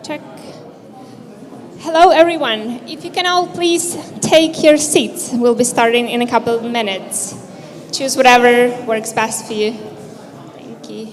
Check. Hello, everyone. If you can all please take your seats. We'll be starting in a couple of minutes. Choose whatever works best for you. Thank you.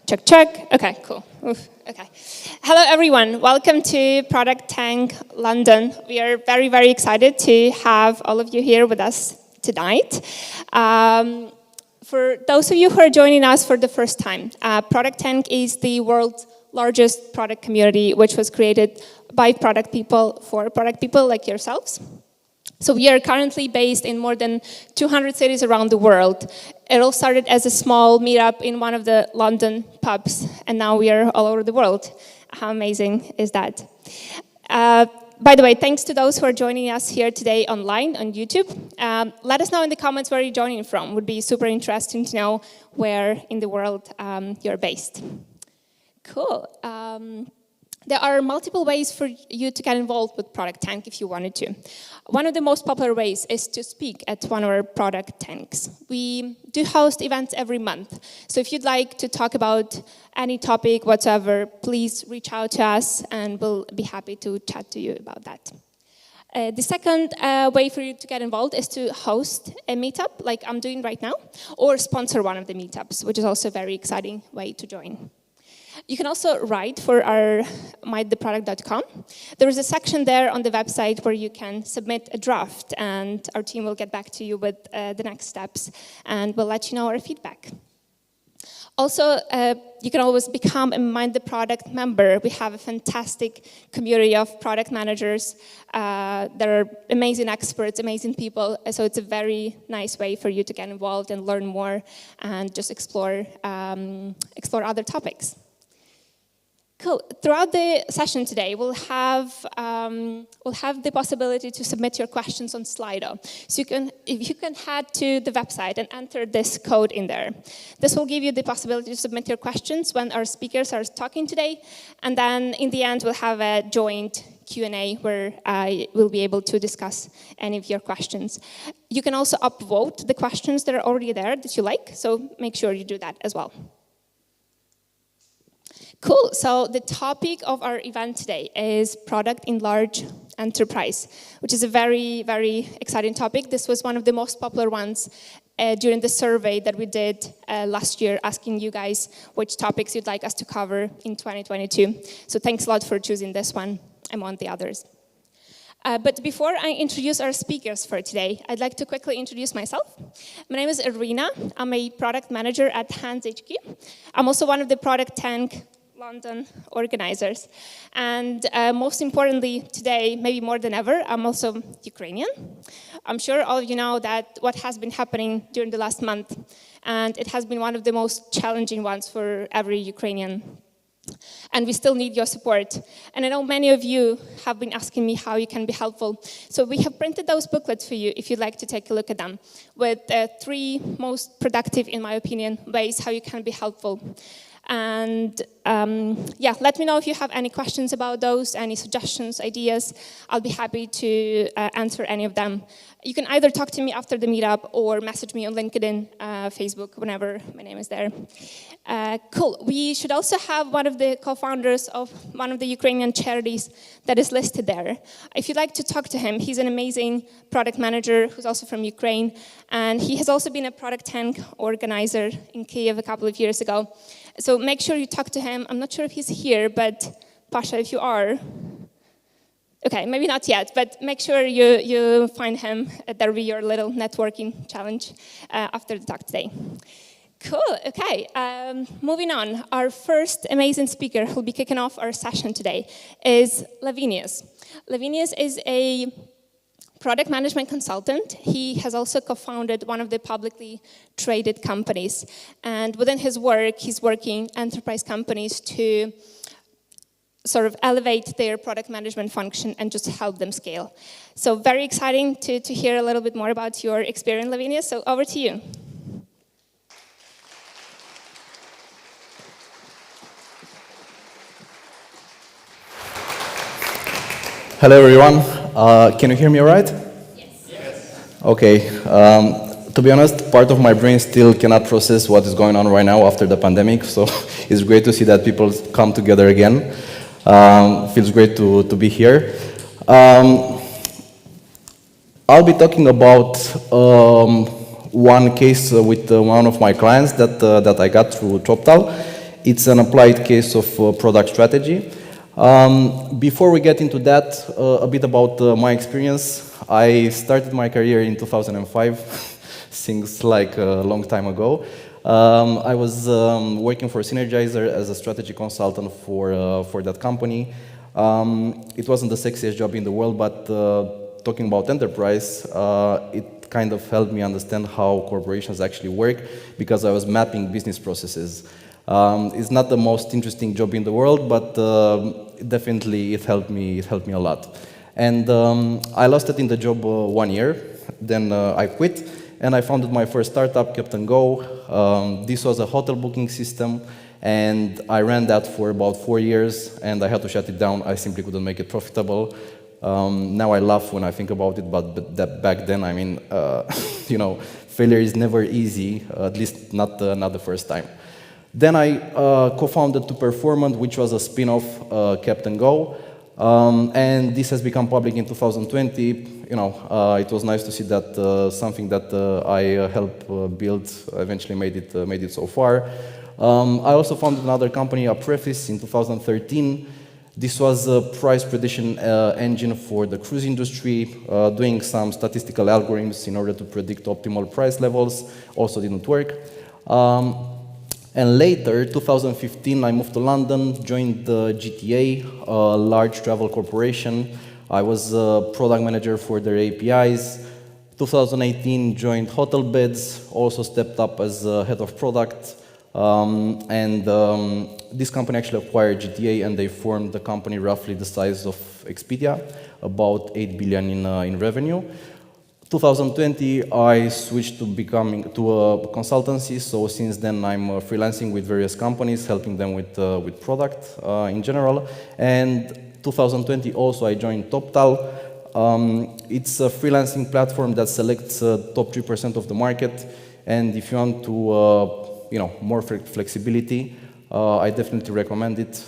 Check, check. Okay, cool. Oof, okay. Hello, everyone. Welcome to ProductTank London. We are very, very excited to have all of you here with us tonight. For those of you who are joining us for the first time, ProductTank is the world's largest product community, which was created by product people for product people like yourselves. So we are currently based in more than 200 cities around the world. It all started as a small meetup in one of the London pubs, and now we are all over the world. How amazing is that? By the way, thanks to those who are joining us here today online on YouTube. Let us know in the comments where you're joining from. It would be super interesting to know where in the world you're based. Cool. There are multiple ways for you to get involved with ProductTank if you wanted to. One of the most popular ways is to speak at one of our product tanks. We do host events every month. So if you'd like to talk about any topic whatsoever, please reach out to us and we'll be happy to chat to you about that. The second way for you to get involved is to host a meetup like I'm doing right now, or sponsor one of the meetups, which is also a very exciting way to join. You can also write for our mytheproduct.com. There is a section there on the website where you can submit a draft, and our team will get back to you with the next steps, and we'll let you know our feedback. Also, you can always become a Mind the Product member. We have a fantastic community of product managers. There are amazing experts, amazing people, so it's a very nice way for you to get involved and learn more and just explore other topics. Cool. Throughout the session today, we'll have the possibility to submit your questions on Slido. So if you can head to the website and enter this code in there. This will give you the possibility to submit your questions when our speakers are talking today. And then in the end, we'll have a joint Q&A where we'll be able to discuss any of your questions. You can also upvote the questions that are already there that you like. So make sure you do that as well. Cool, so the topic of our event today is product in large enterprise, which is a very, very exciting topic. This was one of the most popular ones during the survey that we did last year, asking you guys which topics you'd like us to cover in 2022. So thanks a lot for choosing this one among the others. But before I introduce our speakers for today, I'd like to quickly introduce myself. My name is Irina. I'm a product manager at Hands HQ. I'm also one of the ProductTank London organizers. And most importantly today, maybe more than ever, I'm also Ukrainian. I'm sure all of you know that what has been happening during the last month, and it has been one of the most challenging ones for every Ukrainian. And we still need your support. And I know many of you have been asking me how you can be helpful. So we have printed those booklets for you if you'd like to take a look at them, with 3 most productive, in my opinion, ways how you can be helpful. And yeah, let me know if you have any questions about those, any suggestions, ideas. I'll be happy to answer any of them. You can either talk to me after the meetup or message me on LinkedIn, Facebook, whenever my name is there. Cool. We should also have one of the co-founders of one of the Ukrainian charities that is listed there. If you'd like to talk to him, he's an amazing product manager who's also from Ukraine. And he has also been a ProductTank organizer in Kyiv a couple of years ago. So make sure you talk to him. I'm not sure if he's here, but Pasha, if you are, okay, maybe not yet, but make sure you find him. That'll be your little networking challenge after the talk today. Cool, okay, moving on. Our first amazing speaker who'll be kicking off our session today is Lavinius. Lavinius is a product management consultant. He has also co-founded one of the publicly traded companies. And within his work, he's working enterprise companies to sort of elevate their product management function and just help them scale. So very exciting to hear a little bit more about your experience, Lavinia. So over to you. Hello, everyone. Can you hear me all right? Yes. Okay. To be honest, part of my brain still cannot process what is going on right now after the pandemic, so it's great to see that people come together again. Feels great to be here. I'll be talking about one case with one of my clients that I got through TopTal. It's an applied case of product strategy. Before we get into that, a bit about my experience. I started my career in 2005, seems like a long time ago. I was working for Synergizer as a strategy consultant for that company. It wasn't the sexiest job in the world, but talking about enterprise, it kind of helped me understand how corporations actually work because I was mapping business processes. It's not the most interesting job in the world, but definitely it helped me a lot. And I lost it in the job 1 year, then I quit, and I founded my first startup, Captain Go. This was a hotel booking system, and I ran that for about 4 years, and I had to shut it down. I simply couldn't make it profitable. Now I laugh when I think about it, but back then, I mean, you know, failure is never easy, at least not the first time. Then I co-founded To Performant, which was a spin-off Captain Go, and this has become public in 2020. You know, it was nice to see that something that I helped build eventually made it so far. I also founded another company, Preface, in 2013. This was a price prediction engine for the cruise industry, doing some statistical algorithms in order to predict optimal price levels. Also didn't work. And later, 2015, I moved to London, joined the GTA, a large travel corporation. I was a product manager for their APIs. 2018, joined Hotel Beds, also stepped up as head of product. This company actually acquired GTA, and they formed the company roughly the size of Expedia, about 8 billion in revenue. 2020, I switched to a consultancy. So since then, I'm freelancing with various companies, helping them with product in general. And 2020, also, I joined TopTal. It's a freelancing platform that selects top 3% of the market. And if you want to, more flexibility, I definitely recommend it.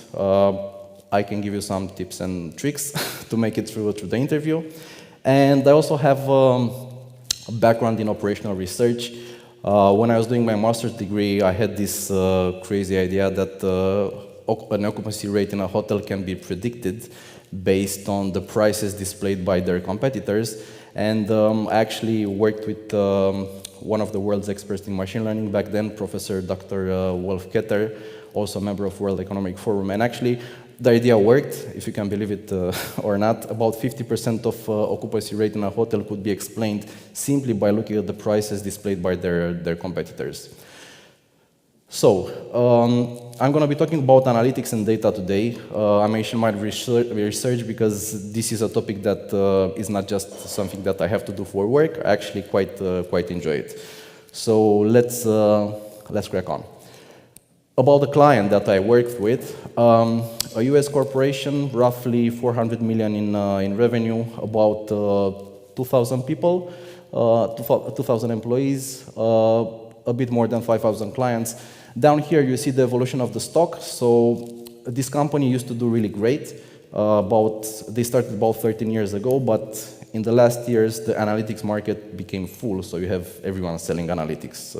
I can give you some tips and tricks to make it through the interview. And I also have a background in operational research. When I was doing my master's degree, I had this crazy idea that an occupancy rate in a hotel can be predicted based on the prices displayed by their competitors. And I actually worked with one of the world's experts in machine learning back then, Professor Dr. Wolf Ketter, also a member of World Economic Forum. And actually, the idea worked, if you can believe it or not. About 50% of occupancy rate in a hotel could be explained simply by looking at the prices displayed by their competitors. So, I'm going to be talking about analytics and data today. I mentioned my research because this is a topic that is not just something that I have to do for work. I actually quite enjoy it. So let's crack on. About the client that I worked with, a US corporation, roughly 400 million in revenue, about 2,000 people, 2,000 employees, a bit more than 5,000 clients. Down here you see the evolution of the stock. So this company used to do really great. They started about 13 years ago, but in the last years the analytics market became full. So you have everyone selling analytics.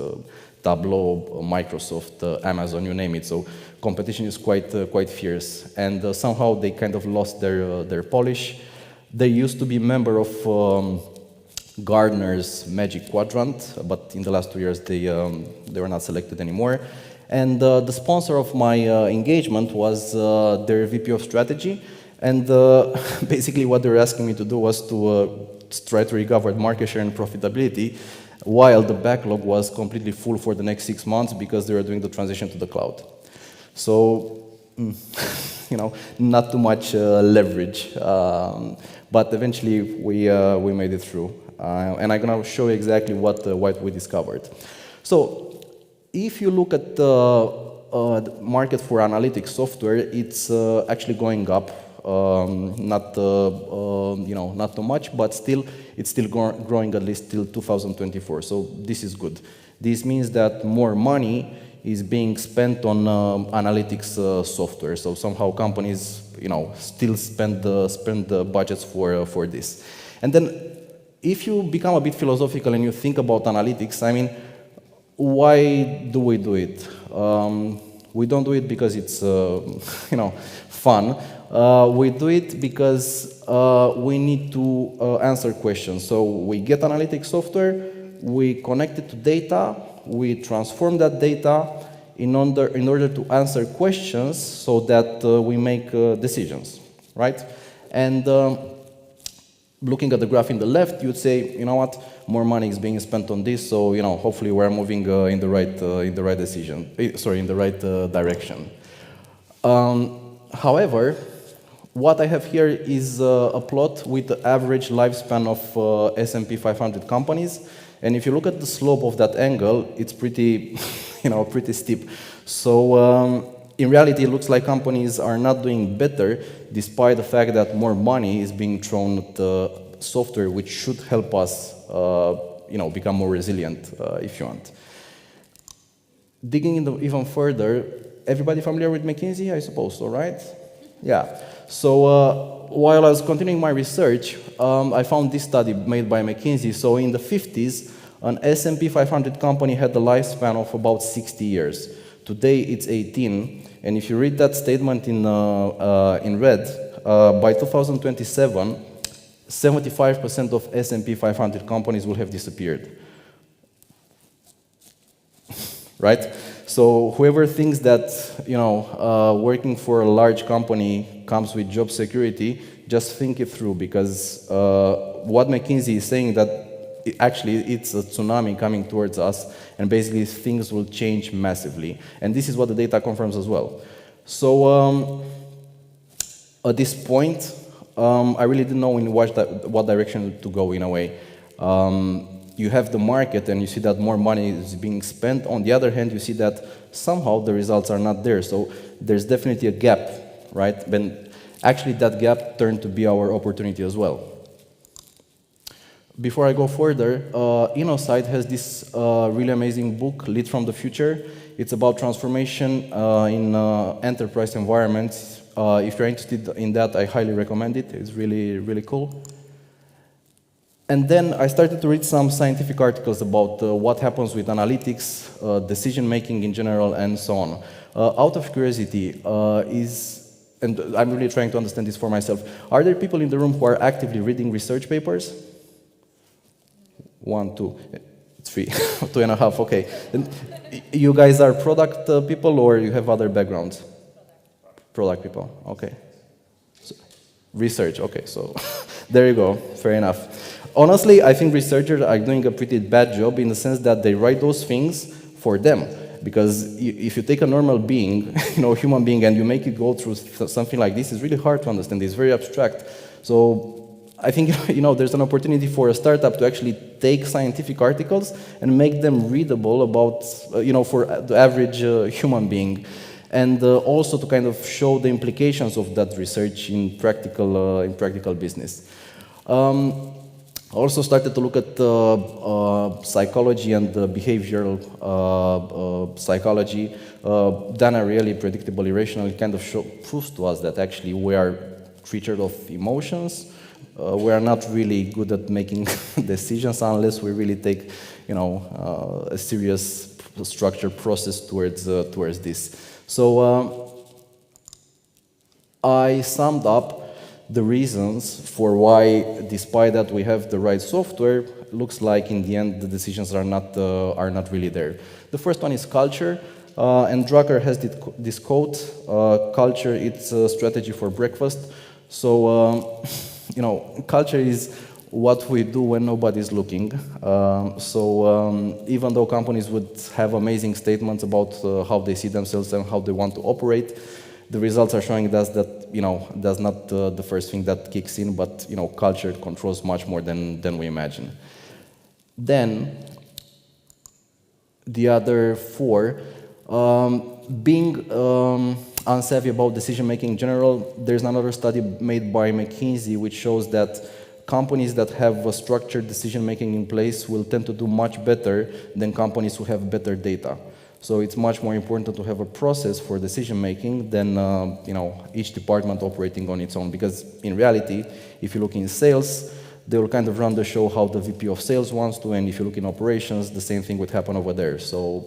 Tableau, Microsoft, Amazon, you name it. So competition is quite fierce, and somehow they kind of lost their polish. They used to be a member of Gartner's Magic Quadrant, but in the last 2 years they were not selected anymore. And the sponsor of my engagement was their VP of strategy, and basically what they were asking me to do was to try to recover market share and profitability, while the backlog was completely full for the next 6 months because they were doing the transition to the cloud. So, not too much leverage. But eventually we made it through. And I'm going to show you exactly what we discovered. So if you look at the market for analytics software, it's actually going up. Not not too much, but still, it's still growing at least till 2024. So this is good. This means that more money is being spent on analytics software. So somehow companies, still spend the budgets for this. And then, if you become a bit philosophical and you think about analytics, I mean, why do we do it? We don't do it because it's fun. We do it because we need to answer questions. So we get analytics software, we connect it to data, we transform that data in order to answer questions so that we make decisions, right? And looking at the graph in the left, you'd say, you know what, more money is being spent on this, so hopefully we're moving in the right direction. However, what I have here is a plot with the average lifespan of S&P 500 companies, and if you look at the slope of that angle, it's pretty, pretty steep. So in reality, it looks like companies are not doing better, despite the fact that more money is being thrown at the software, which should help us, become more resilient, if you want. Digging in even further, everybody familiar with McKinsey? I suppose so, right? Yeah. So while I was continuing my research, I found this study made by McKinsey. So in the 50s, an S&P 500 company had a lifespan of about 60 years. Today, it's 18. And if you read that statement in red, by 2027, 75% of S&P 500 companies will have disappeared. Right? So whoever thinks that working for a large company comes with job security, just think it through, because what McKinsey is saying that actually it's a tsunami coming towards us, and basically things will change massively. And this is what the data confirms as well. So at this point, I really didn't know in what direction to go in a way. You have the market and you see that more money is being spent. On the other hand, you see that somehow the results are not there. So there's definitely a gap, right? But actually that gap turned to be our opportunity as well. Before I go further, InnoSight has this really amazing book, Lead from the Future. It's about transformation in enterprise environments. If you're interested in that, I highly recommend it. It's really, really cool. And then I started to read some scientific articles about what happens with analytics, decision-making in general, and so on. Out of curiosity, and I'm really trying to understand this for myself, are there people in the room who are actively reading research papers? 1, 2, 3, 2.5, okay. And you guys are product people, or you have other backgrounds? Product people, okay. So, research, okay, so there you go, fair enough. Honestly, I think researchers are doing a pretty bad job in the sense that they write those things for them. Because if you take a normal being, human being, and you make it go through something like this, it's really hard to understand. It's very abstract. So I think, there's an opportunity for a startup to actually take scientific articles and make them readable about, for the average human being. And also to kind of show the implications of that research in practical business. I also started to look at psychology and behavioral psychology. Done a really predictable, irrational, it kind of proves to us that actually we are creatures of emotions. We are not really good at making decisions unless we really take, a serious structured process towards this. So I summed up the reasons for why, despite that we have the right software, looks like in the end the decisions are not really there. The first one is culture, and Drucker has this quote: "Culture, it's a strategy for breakfast." So, culture is what we do when nobody's looking. Even though companies would have amazing statements about how they see themselves and how they want to operate, the results are showing us that, that's not the first thing that kicks in, but, culture controls much more than we imagine. Then, the other four, being unsavvy about decision-making in general, there's another study made by McKinsey which shows that companies that have a structured decision-making in place will tend to do much better than companies who have better data. So it's much more important to have a process for decision-making than each department operating on its own. Because in reality, if you look in sales, they will kind of run the show how the VP of sales wants to, and if you look in operations, the same thing would happen over there. So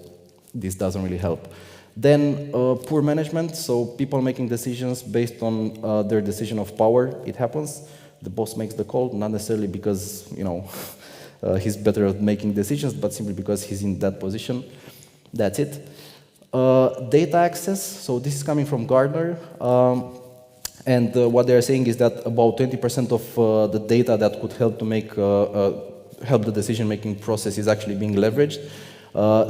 this doesn't really help. Then poor management, so people making decisions based on their decision of power, it happens. The boss makes the call, not necessarily because, he's better at making decisions, but simply because he's in that position. That's it. Data access, so this is coming from Gartner, and what they're saying is that about 20% of the data that could help to make help the decision-making process is actually being leveraged.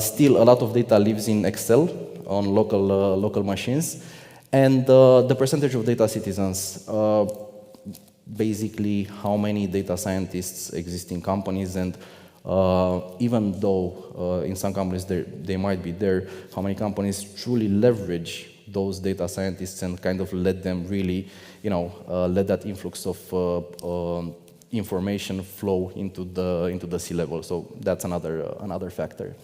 Still, a lot of data lives in Excel on local machines, and the percentage of data citizens, basically how many data scientists exist in companies, and even though in some companies they might be there, how many companies truly leverage those data scientists and kind of let them really, let that influx of information flow into the C-level. So that's another factor.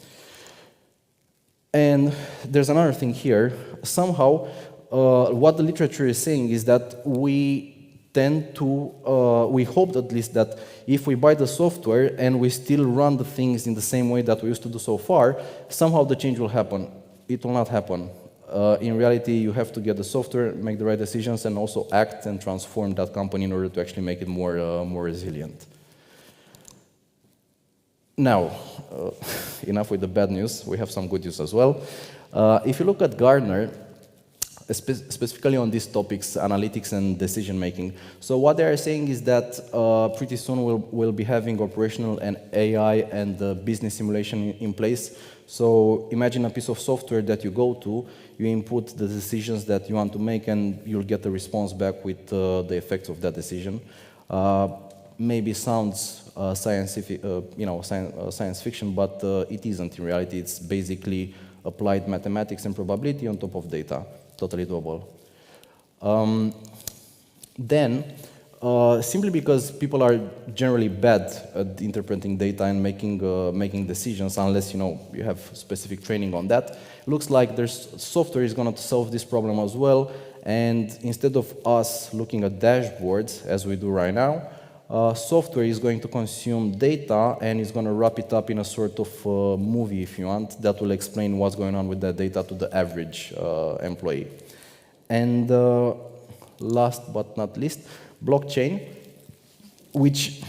And there's another thing here. Somehow, what the literature is saying is that we tend to, we hope at least that if we buy the software and we still run the things in the same way that we used to do so far, somehow the change will happen. It will not happen. In reality, you have to get the software, make the right decisions, and also act and transform that company in order to actually make it more resilient. Now, enough with the bad news. We have some good news as well. If you look at Gartner, specifically on these topics, analytics and decision making. So what they are saying is that pretty soon we'll be having operational and AI and business simulation in place. So imagine a piece of software that you go to, you input the decisions that you want to make, and you'll get a response back with the effects of that decision. Maybe sounds science fiction, but it isn't in reality. It's basically applied mathematics and probability on top of data. Totally doable. Then, simply because people are generally bad at interpreting data and making decisions, unless you have specific training on that, it looks like there's software is going to solve this problem as well. And instead of us looking at dashboards as we do right now, software is going to consume data and is going to wrap it up in a sort of movie, if you want, that will explain what's going on with that data to the average employee. And last but not least, blockchain, which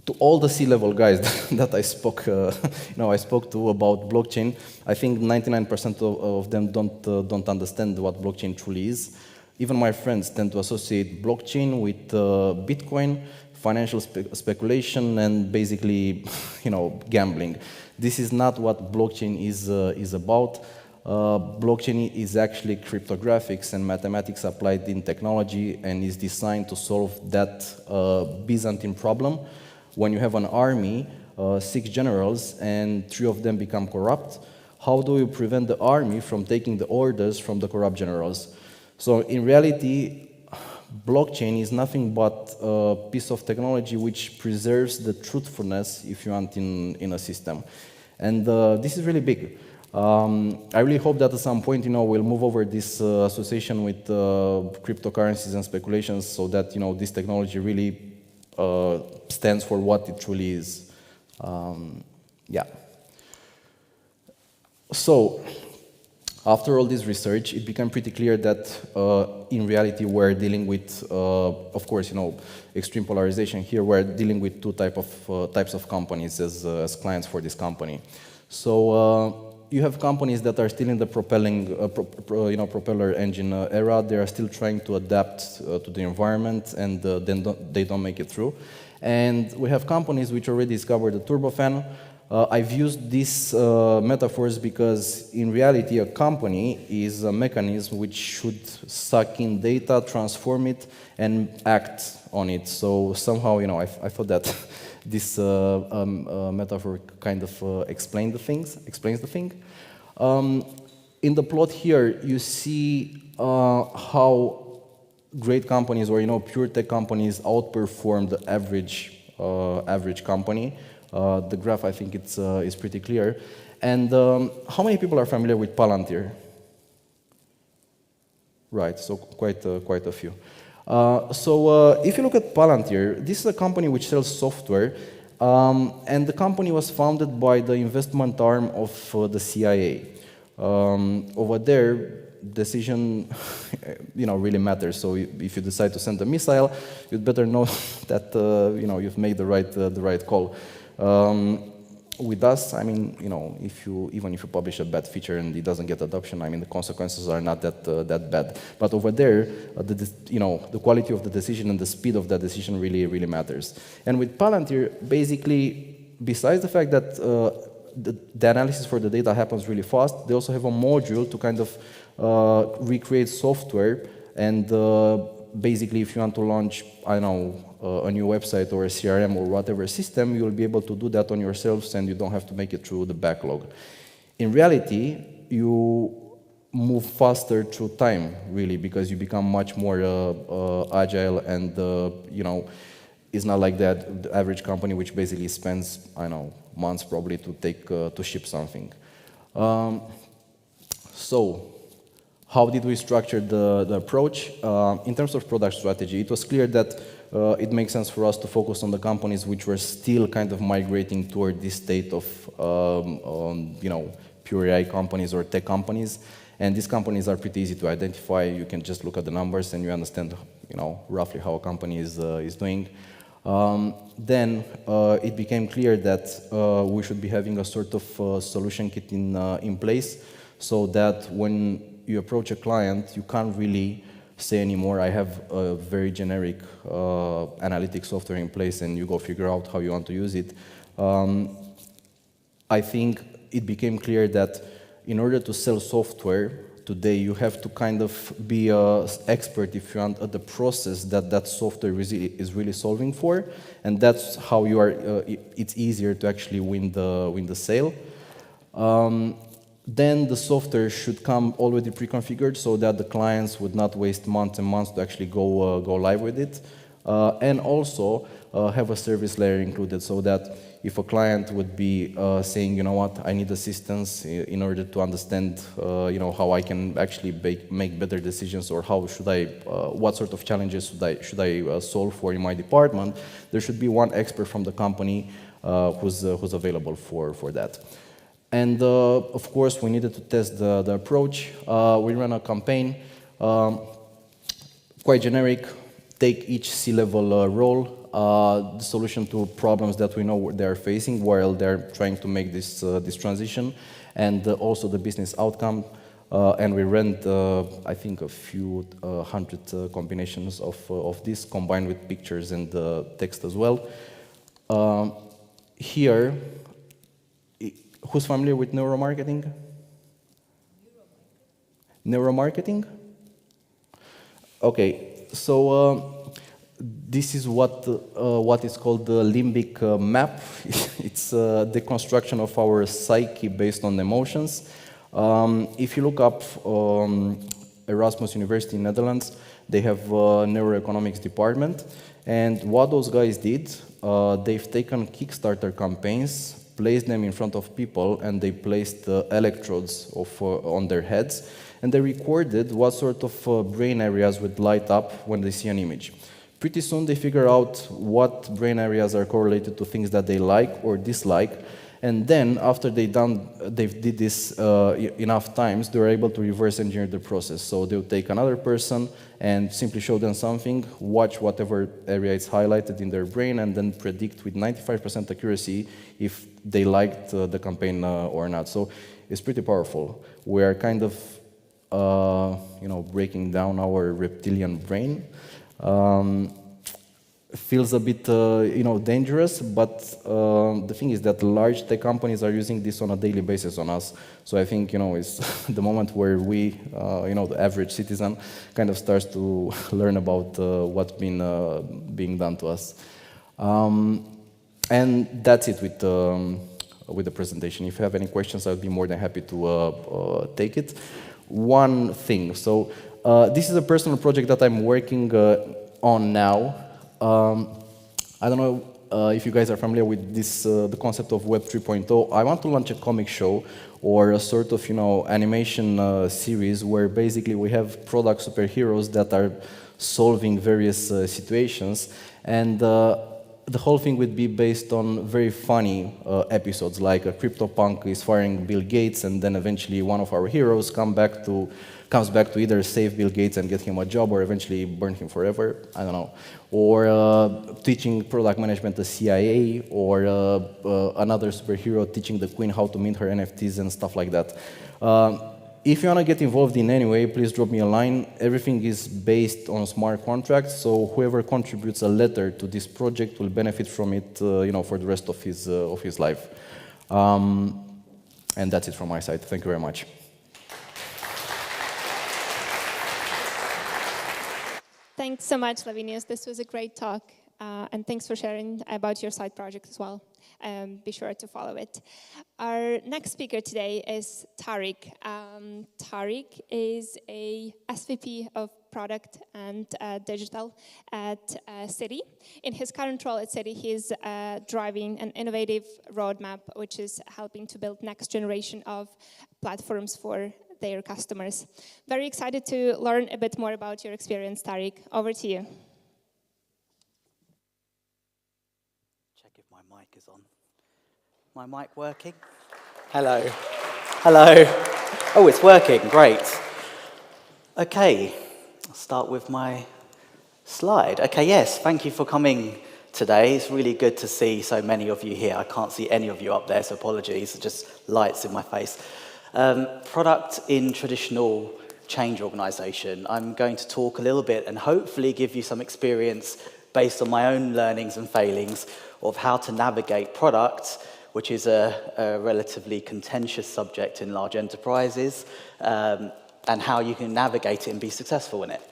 to all the C-level guys that I spoke, I spoke to about blockchain, I think 99% of them don't understand what blockchain truly is. Even my friends tend to associate blockchain with Bitcoin, financial speculation, and basically, gambling. This is not what blockchain is about. Blockchain is actually cryptographics and mathematics applied in technology, and is designed to solve that Byzantine problem. When you have an army, 6 generals, and 3 of them become corrupt, how do you prevent the army from taking the orders from the corrupt generals? So in reality, blockchain is nothing but a piece of technology which preserves the truthfulness, if you want, in a system. And this is really big. I really hope that at some point, we'll move over this association with cryptocurrencies and speculations so that, this technology really stands for what it truly is. Yeah. So, after all this research, it became pretty clear that in reality we're dealing with, of course, extreme polarization here. We're dealing with 2 types of companies as clients for this company. So you have companies that are still in the propeller engine era. They are still trying to adapt to the environment, and then they don't make it through. And we have companies which already discovered the turbofan. I've used these metaphors because in reality a company is a mechanism which should suck in data, transform it, and act on it. So somehow, I thought that this metaphor kind of explains the thing. In the plot here, you see how great companies or pure tech companies outperform the average company. The graph, I think, is pretty clear. And how many people are familiar with Palantir? Right, so quite a few. If you look at Palantir, this is a company which sells software, and the company was founded by the investment arm of the CIA. Over there, decision really matters. So if you decide to send a missile, you'd better know that you've made the right call. With us, I mean, even if you publish a bad feature and it doesn't get adoption, I mean, the consequences are not that bad. But over there, the quality of the decision and the speed of that decision really matters. And with Palantir, basically, besides the fact that the analysis for the data happens really fast, they also have a module to kind of recreate software. And basically, if you want to launch, I don't know, a new website or a CRM or whatever system, you'll be able to do that on yourselves and you don't have to make it through the backlog. In reality, you move faster through time, really, because you become much more agile and, it's not like that the average company which basically spends, I don't know, months probably to ship something. So, how did we structure the approach? In terms of product strategy, it was clear that it makes sense for us to focus on the companies which were still kind of migrating toward this state of, pure AI companies or tech companies. And these companies are pretty easy to identify. You can just look at the numbers and you understand, roughly how a company is doing. Then it became clear that we should be having a sort of solution kit in place, so that when you approach a client, you can't really say anymore, I have a very generic analytic software in place and you go figure out how you want to use it. I think it became clear that in order to sell software today, you have to kind of be an expert, if you want, at the process that software is really solving for, and that's how you are. It's easier to actually win the sale. Then the software should come already pre-configured so that the clients would not waste months and months to actually go live with it. And also have a service layer included so that if a client would be saying, you know what, I need assistance in order to understand, how I can actually make better decisions, or how should I, what sort of challenges should I solve for in my department, there should be one expert from the company who's available for that. And of course, we needed to test the approach. We ran a campaign, quite generic, take each C-level role, the solution to problems that we know they're facing while they're trying to make this transition, and also the business outcome. And we ran, I think, a few hundred combinations of this, combined with pictures and text as well. Here, who's familiar with neuromarketing? Neuromarketing? Okay, so this is what is called the limbic map. It's the construction of our psyche based on emotions. If you look up Erasmus University in Netherlands, they have a neuroeconomics department, and what those guys did, they've taken Kickstarter campaigns, placed them in front of people, and they placed electrodes on their heads, and they recorded what sort of brain areas would light up when they see an image. Pretty soon they figure out what brain areas are correlated to things that they like or dislike, and then after they did this enough times, they were able to reverse engineer the process. So they'll take another person and simply show them something, watch whatever area is highlighted in their brain, and then predict with 95% accuracy if they liked the campaign or not. So it's pretty powerful. We are kind of, breaking down our reptilian brain. feels a bit, dangerous, but the thing is that large tech companies are using this on a daily basis on us. So I think, it's the moment where we, the average citizen kind of starts to learn about what's been being done to us. And that's it with the presentation. If you have any questions, I'll be more than happy to take it. One thing, so this is a personal project that I'm working on now. I don't know if you guys are familiar with this, the concept of Web 3.0. I want to launch a comic show or a sort of, animation series where basically we have product superheroes that are solving various situations, and the whole thing would be based on very funny episodes, like a CryptoPunk is firing Bill Gates, and then eventually one of our heroes comes back to either save Bill Gates and get him a job, or eventually burn him forever. I don't know. Or teaching product management to CIA, or another superhero teaching the Queen how to mint her NFTs and stuff like that. If you want to get involved in any way, please drop me a line. Everything is based on smart contracts, so whoever contributes a letter to this project will benefit from it, for the rest of his life. And that's it from my side. Thank you very much. Thanks so much, Lavinius. This was a great talk, and thanks for sharing about your side project as well. Be sure to follow it. Our next speaker today is Tariq. Tariq is a SVP of Product and Digital at Citi. In his current role at Citi, he's driving an innovative roadmap, which is helping to build next generation of platforms for their customers. Very excited to learn a bit more about your experience, Tariq. Over to you. Check if my mic is on. My mic working? Hello. Hello. Oh, it's working. Great. Okay. I'll start with my slide. Okay, yes. Thank you for coming today. It's really good to see so many of you here. I can't see any of you up there, so apologies. Just lights in my face. Product in traditional change organization. I'm going to talk a little bit and hopefully give you some experience based on my own learnings and failings of how to navigate product, which is a relatively contentious subject in large enterprises, and how you can navigate it and be successful in it.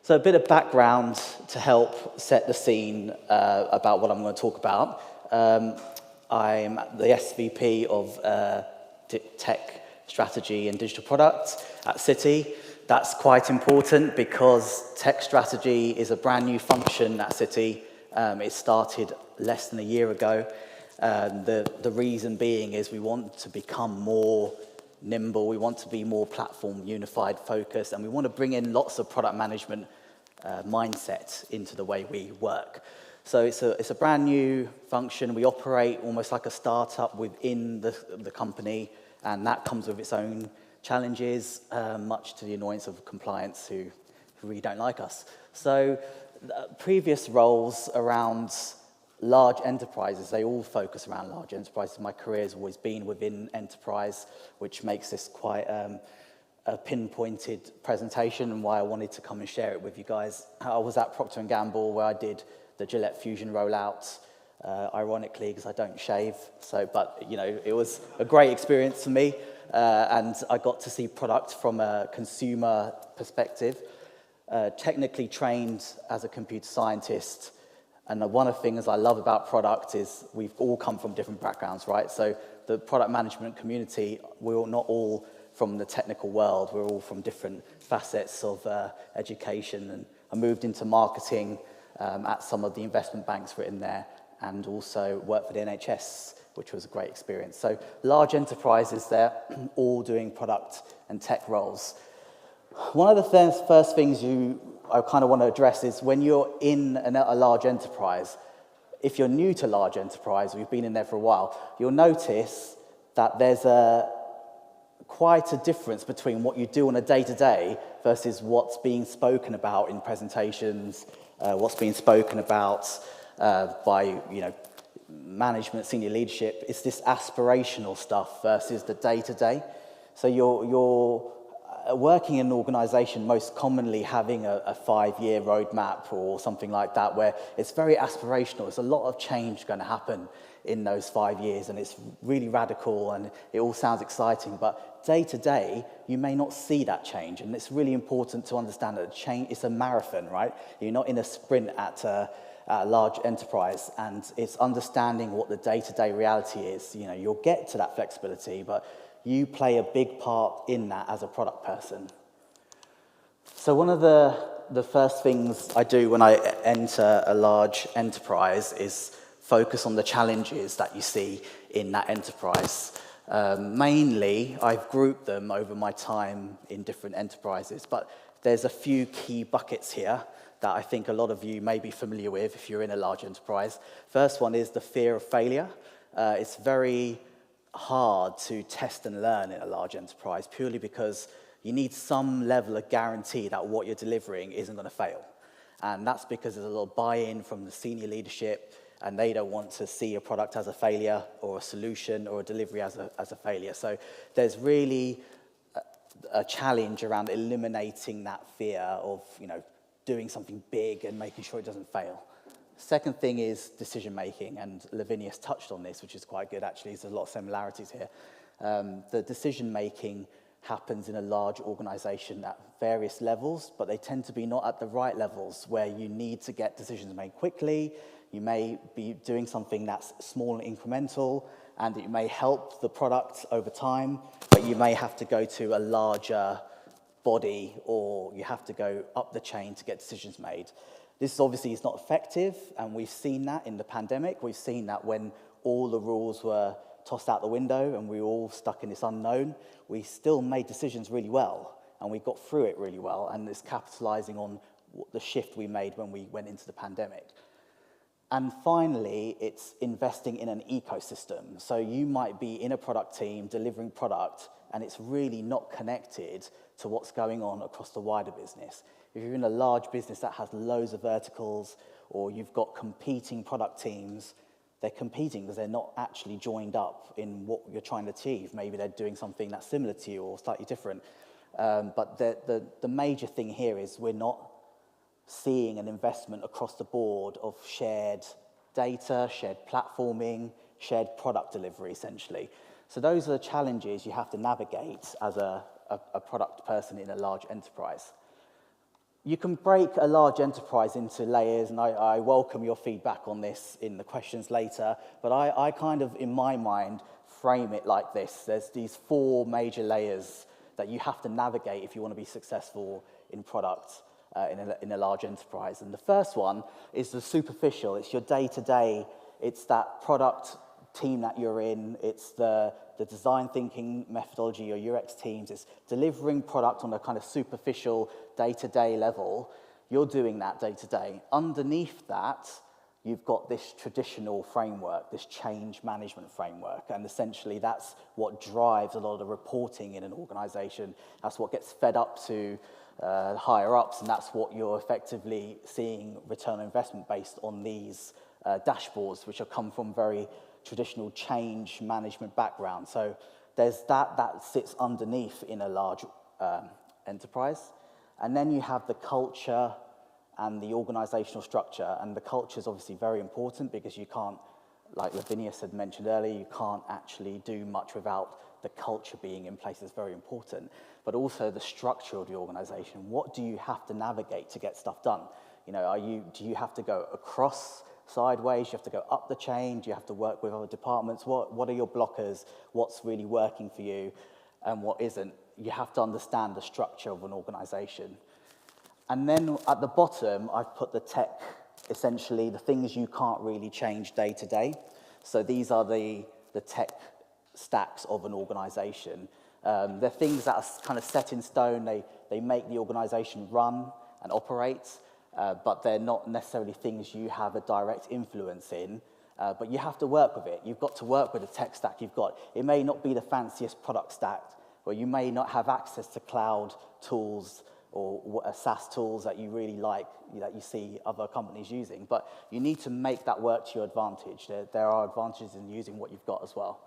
So a bit of background to help set the scene about what I'm going to talk about. I'm the SVP of Tech Strategy and Digital Product at Citi. That's quite important because tech strategy is a brand new function at Citi. It started less than a year ago. The reason being is we want to become more nimble, we want to be more platform unified focused, and we want to bring in lots of product management mindset into the way we work. So it's a brand new function. We operate almost like a startup within the company, and that comes with its own challenges, much to the annoyance of compliance who really don't like us. So previous roles around large enterprises, they all focus around large enterprises. My career has always been within enterprise, which makes this quite a pinpointed presentation and why I wanted to come and share it with you guys. I was at Procter & Gamble where I did the Gillette Fusion rollout, ironically, because I don't shave. But it was a great experience for me, and I got to see product from a consumer perspective. Technically trained as a computer scientist, and one of the things I love about product is we've all come from different backgrounds, right? So the product management community, we're not all from the technical world. We're all from different facets of education. And I moved into marketing at some of the investment banks were in there, and also worked for the NHS, which was a great experience. So large enterprises there, all doing product and tech roles. One of the first things I kind of want to address is when you're in a large enterprise, if you're new to large enterprise, or you've been in there for a while, you'll notice that there's quite a difference between what you do on a day-to-day versus what's being spoken about in presentations, what's being spoken about by management, senior leadership. It's this aspirational stuff versus the day-to-day. So working in an organization, most commonly having a 5-year roadmap or something like that, where it's very aspirational. There's a lot of change going to happen in those 5 years, and it's really radical, and it all sounds exciting. But day to day, you may not see that change, and it's really important to understand that change is a marathon, right? You're not in a sprint at a large enterprise, and it's understanding what the day-to-day reality is. You know, you'll get to that flexibility, but you play a big part in that as a product person. So one of the first things I do when I enter a large enterprise is focus on the challenges that you see in that enterprise. Mainly, I've grouped them over my time in different enterprises, but there's a few key buckets here that I think a lot of you may be familiar with if you're in a large enterprise. First one is the fear of failure. It's very hard to test and learn in a large enterprise purely because you need some level of guarantee that what you're delivering isn't going to fail. And that's because there's a lot of buy-in from the senior leadership, and they don't want to see a product as a failure or a solution or a delivery as a failure. So there's really a challenge around eliminating that fear of, you know, doing something big and making sure it doesn't fail. Second thing is decision-making, and Lavinia's touched on this, which is quite good, actually. There's a lot of similarities here. The decision-making happens in a large organization at various levels, but they tend to be not at the right levels where you need to get decisions made quickly. You may be doing something that's small and incremental, and it may help the product over time, but you may have to go to a larger body, or you have to go up the chain to get decisions made. This obviously is not effective, and we've seen that in the pandemic. We've seen that when all the rules were tossed out the window and we were all stuck in this unknown, we still made decisions really well, and we got through it really well, and it's capitalizing on the shift we made when we went into the pandemic. And finally, it's investing in an ecosystem. So you might be in a product team delivering product, and it's really not connected to what's going on across the wider business. If you're in a large business that has loads of verticals, or you've got competing product teams, they're competing because they're not actually joined up in what you're trying to achieve. Maybe they're doing something that's similar to you or slightly different. But the major thing here is we're not seeing an investment across the board of shared data, shared platforming, shared product delivery, essentially. So those are the challenges you have to navigate as a product person in a large enterprise. You can break a large enterprise into layers, and I welcome your feedback on this in the questions later, but I kind of, in my mind, frame it like this. There's these 4 major layers that you have to navigate if you want to be successful in product in a large enterprise. And the first one is the superficial. It's your day-to-day. It's that product team that you're in. It's the design thinking methodology, your UX teams. It's delivering product on a kind of superficial day-to-day level. You're doing that day-to-day. Underneath that, you've got this traditional framework, this change management framework, and essentially that's what drives a lot of the reporting in an organization. That's what gets fed up to higher ups, and that's what you're effectively seeing return on investment based on these dashboards, which have come from very traditional change management background. So there's that sits underneath in a large enterprise. And then you have the culture and the organizational structure. And the culture is obviously very important because you can't, like Lavinia had mentioned earlier, you can't actually do much without the culture being in place. Is very important. But also the structure of the organization. What do you have to navigate to get stuff done? You know, do you have to go across sideways? You have to go up the chain? Do you have to work with other departments? What are your blockers? What's really working for you and what isn't? You have to understand the structure of an organization. And then at the bottom, I've put the tech, essentially the things you can't really change day to day. So these are the tech stacks of an organization. They're things that are kind of set in stone. They make the organization run and operate, but they're not necessarily things you have a direct influence in, but you have to work with it. You've got to work with the tech stack you've got. It may not be the fanciest product stack, or you may not have access to cloud tools or SaaS tools that you really like, that you see other companies using, but you need to make that work to your advantage. There are advantages in using what you've got as well.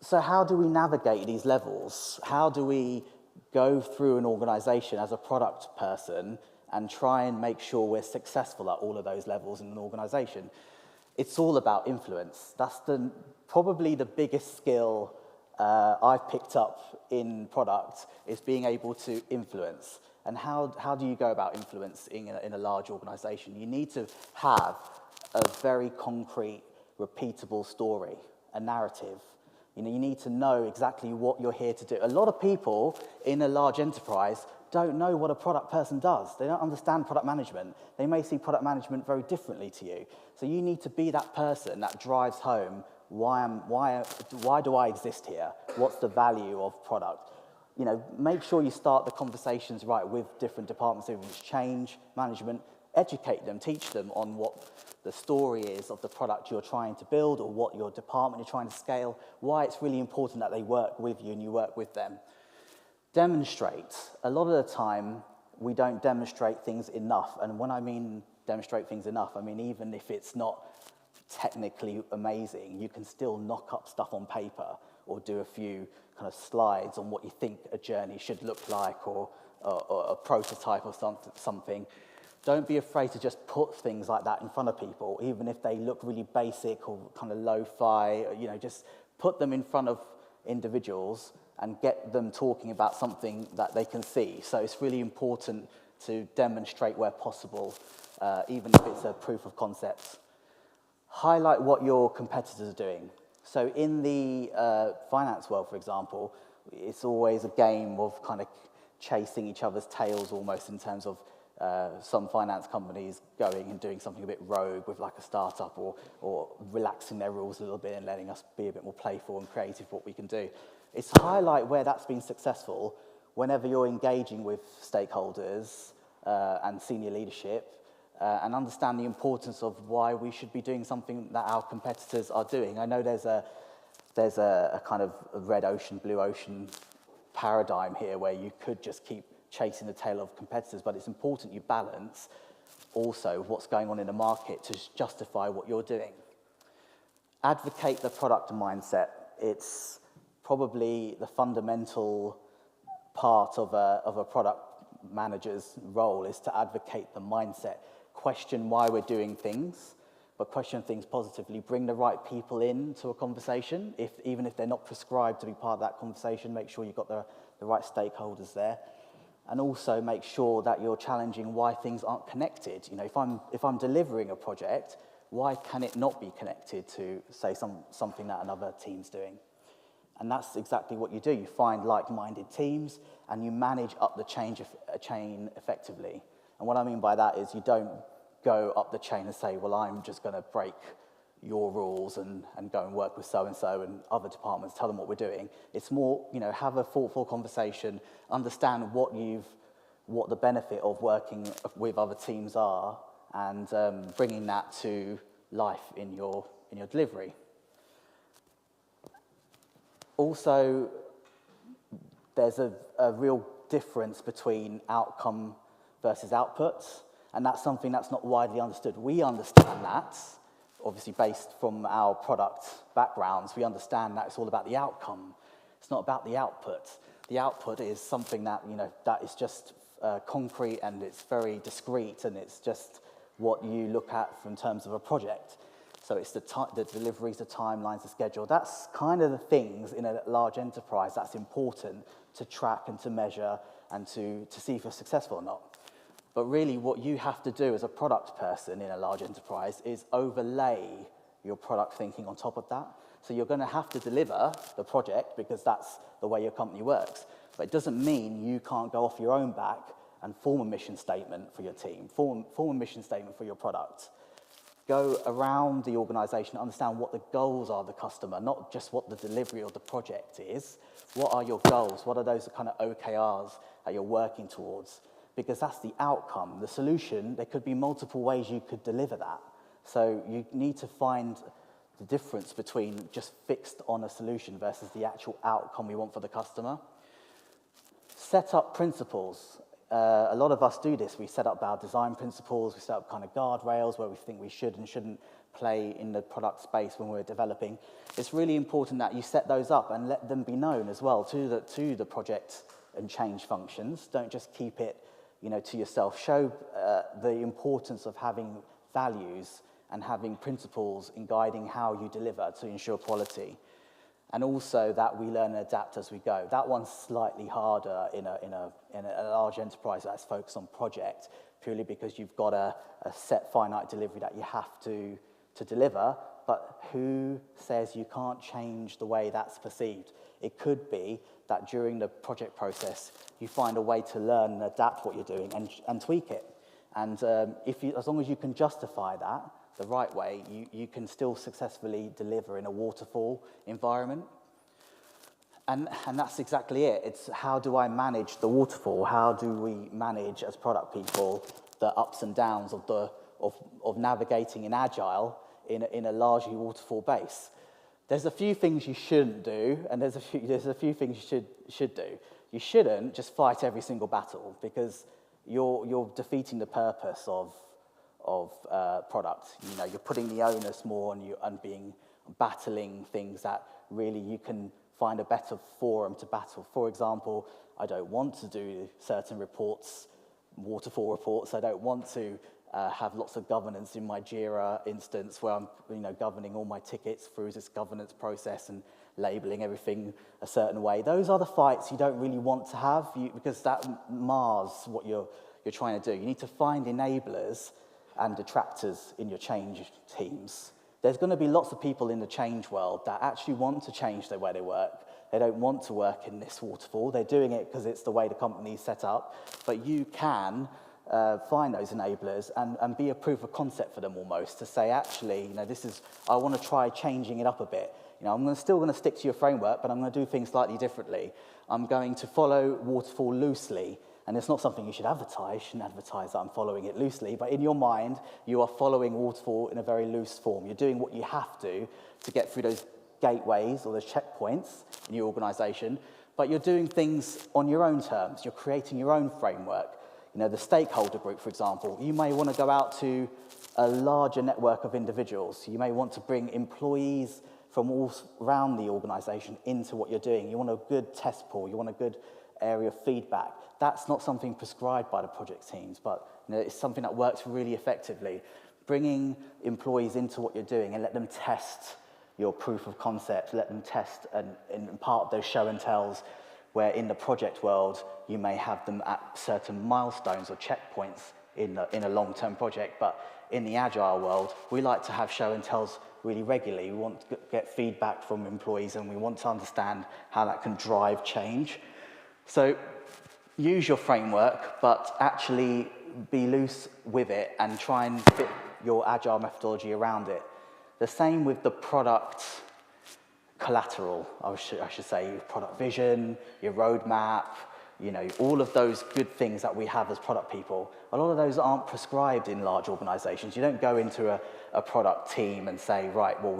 So how do we navigate these levels? How do we go through an organization as a product person and try and make sure we're successful at all of those levels in an organization. It's all about influence. That's probably the biggest skill I've picked up in product, is being able to influence. And how do you go about influencing in a large organization? You need to have a very concrete, repeatable story, a narrative. You need to know exactly what you're here to do. A lot of people in a large enterprise don't know what a product person does. They don't understand product management. They may see product management very differently to you. So you need to be that person that drives home, why do I exist here? What's the value of product? Make sure you start the conversations right with different departments, whether it's change, management, educate them, teach them on what the story is of the product you're trying to build, or what your department you're trying to scale, why it's really important that they work with you and you work with them. Demonstrate. A lot of the time, we don't demonstrate things enough. And when I mean demonstrate things enough, I mean even if it's not technically amazing, you can still knock up stuff on paper or do a few kind of slides on what you think a journey should look like, or a prototype or something. Don't be afraid to just put things like that in front of people, even if they look really basic or kind of lo-fi. Just put them in front of individuals and get them talking about something that they can see. So it's really important to demonstrate where possible, even if it's a proof of concept. Highlight what your competitors are doing. So in the finance world, for example, it's always a game of kind of chasing each other's tails almost, in terms of some finance companies going and doing something a bit rogue with like a startup, or relaxing their rules a little bit and letting us be a bit more playful and creative what we can do. It's to highlight where that's been successful whenever you're engaging with stakeholders and senior leadership, and understand the importance of why we should be doing something that our competitors are doing. I know there's a kind of red ocean, blue ocean paradigm here, where you could just keep chasing the tail of competitors, but it's important you balance also what's going on in the market to justify what you're doing. Advocate the product mindset. It's probably the fundamental part of a product manager's role, is to advocate the mindset. Question why we're doing things, but question things positively. Bring the right people into a conversation, even if they're not prescribed to be part of that conversation. Make sure you've got the right stakeholders there. And also make sure that you're challenging why things aren't connected. If I'm delivering a project, why can it not be connected to, say, something that another team's doing? And that's exactly what you do. You find like-minded teams, and you manage up the chain effectively. And what I mean by that is, you don't go up the chain and say, well, I'm just going to break your rules and go and work with so-and-so and other departments, tell them what we're doing. It's more, have a thoughtful conversation, understand what the benefit of working with other teams are, and bringing that to life in your delivery. Also, there's a real difference between outcome versus output, and that's something that's not widely understood. We understand that, obviously based from our product backgrounds. We understand that it's all about the outcome. It's not about the output. The output is something that, that is just concrete, and it's very discrete, and it's just what you look at in terms of a project. So it's the deliveries, the timelines, the schedule. That's kind of the things in a large enterprise that's important to track and to measure and to see if you're successful or not. But really what you have to do as a product person in a large enterprise is overlay your product thinking on top of that. So you're going to have to deliver the project, because that's the way your company works. But it doesn't mean you can't go off your own back and form a mission statement for your team, form a mission statement for your product. Go around the organization, understand what the goals are of the customer, not just what the delivery of the project is. What are your goals? What are those kind of OKRs that you're working towards? Because that's the outcome. The solution, there could be multiple ways you could deliver that. So you need to find the difference between just fixed on a solution versus the actual outcome we want for the customer. Set up principles. A lot of us do this. We set up our design principles, we set up kind of guardrails where we think we should and shouldn't play in the product space when we're developing. It's really important that you set those up and let them be known as well to the project and change functions. Don't just keep it, to yourself. Show the importance of having values and having principles in guiding how you deliver to ensure quality. And also that we learn and adapt as we go. That one's slightly harder in a large enterprise that's focused on project, purely because you've got a set finite delivery that you have to deliver, but who says you can't change the way that's perceived? It could be that during the project process, you find a way to learn and adapt what you're doing and tweak it. And as long as you can justify that the right way, you can still successfully deliver in a waterfall environment. And that's exactly it. It's how do I manage the waterfall? How do we manage as product people the ups and downs of navigating in agile in a largely waterfall base? There's a few things you shouldn't do, and there's a few things you should do. You shouldn't just fight every single battle, because you're defeating the purpose of product. You're putting the onus more on you and battling things that really you can find a better forum to battle. For example, I don't want to do certain reports, waterfall reports. I don't want to have lots of governance in my Jira instance where I'm governing all my tickets through this governance process and labeling everything a certain way. Those are the fights you don't really want to have because that mars what you're trying to do. You need to find enablers and detractors in your change teams. There's going to be lots of people in the change world that actually want to change the way they work. They don't want to work in this waterfall. They're doing it because it's the way the company's set up. But you can find those enablers and be a proof of concept for them almost, to say, actually, I want to try changing it up a bit. I'm still going to stick to your framework, but I'm going to do things slightly differently. I'm going to follow Waterfall loosely, and it's not something you should advertise. You shouldn't advertise that I'm following it loosely, but in your mind, you are following Waterfall in a very loose form. You're doing what you have to get through those gateways or those checkpoints in your organisation, but you're doing things on your own terms. You're creating your own framework. The stakeholder group, for example, you may want to go out to a larger network of individuals. You may want to bring employees from all around the organisation into what you're doing. You want a good test pool. You want a good area of feedback. That's not something prescribed by the project teams, but it's something that works really effectively. Bringing employees into what you're doing and let them test your proof of concept, let them test and part of those show and tells, where in the project world, you may have them at certain milestones or checkpoints in a long-term project, but in the agile world, we like to have show and tells really regularly. We want to get feedback from employees, and we want to understand how that can drive change. So use your framework, but actually be loose with it and try and fit your agile methodology around it. The same with the product collateral, I should say, your product vision, your roadmap, all of those good things that we have as product people. A lot of those aren't prescribed in large organizations. You don't go into a product team and say, right, well,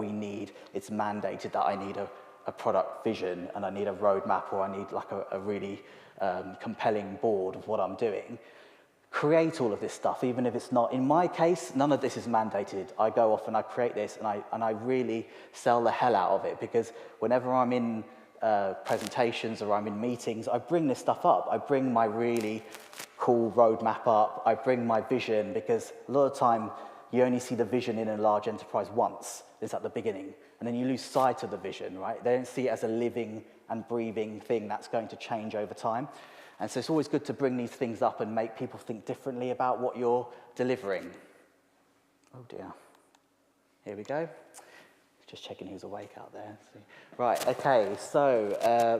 it's mandated that I need a product vision and I need a roadmap, or I need like a really compelling board of what I'm doing. Create all of this stuff, even if it's not. In my case, none of this is mandated. I go off and I create this, and I really sell the hell out of it, because whenever I'm in presentations or I'm in meetings, I bring this stuff up. I bring my really cool roadmap up. I bring my vision, because a lot of time you only see the vision in a large enterprise once. It's at the beginning, and then you lose sight of the vision, right? They don't see it as a living and breathing thing that's going to change over time. And so it's always good to bring these things up and make people think differently about what you're delivering. Oh dear. Here we go. Just checking who's awake out there. Right, okay, so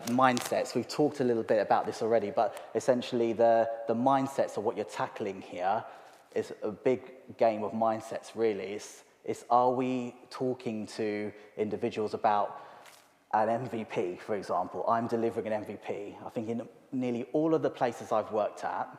mindsets. We've talked a little bit about this already, but essentially the mindsets of what you're tackling here is a big game of mindsets, really. It's are we talking to individuals about an MVP, for example? I'm delivering an MVP. I think in nearly all of the places I've worked at,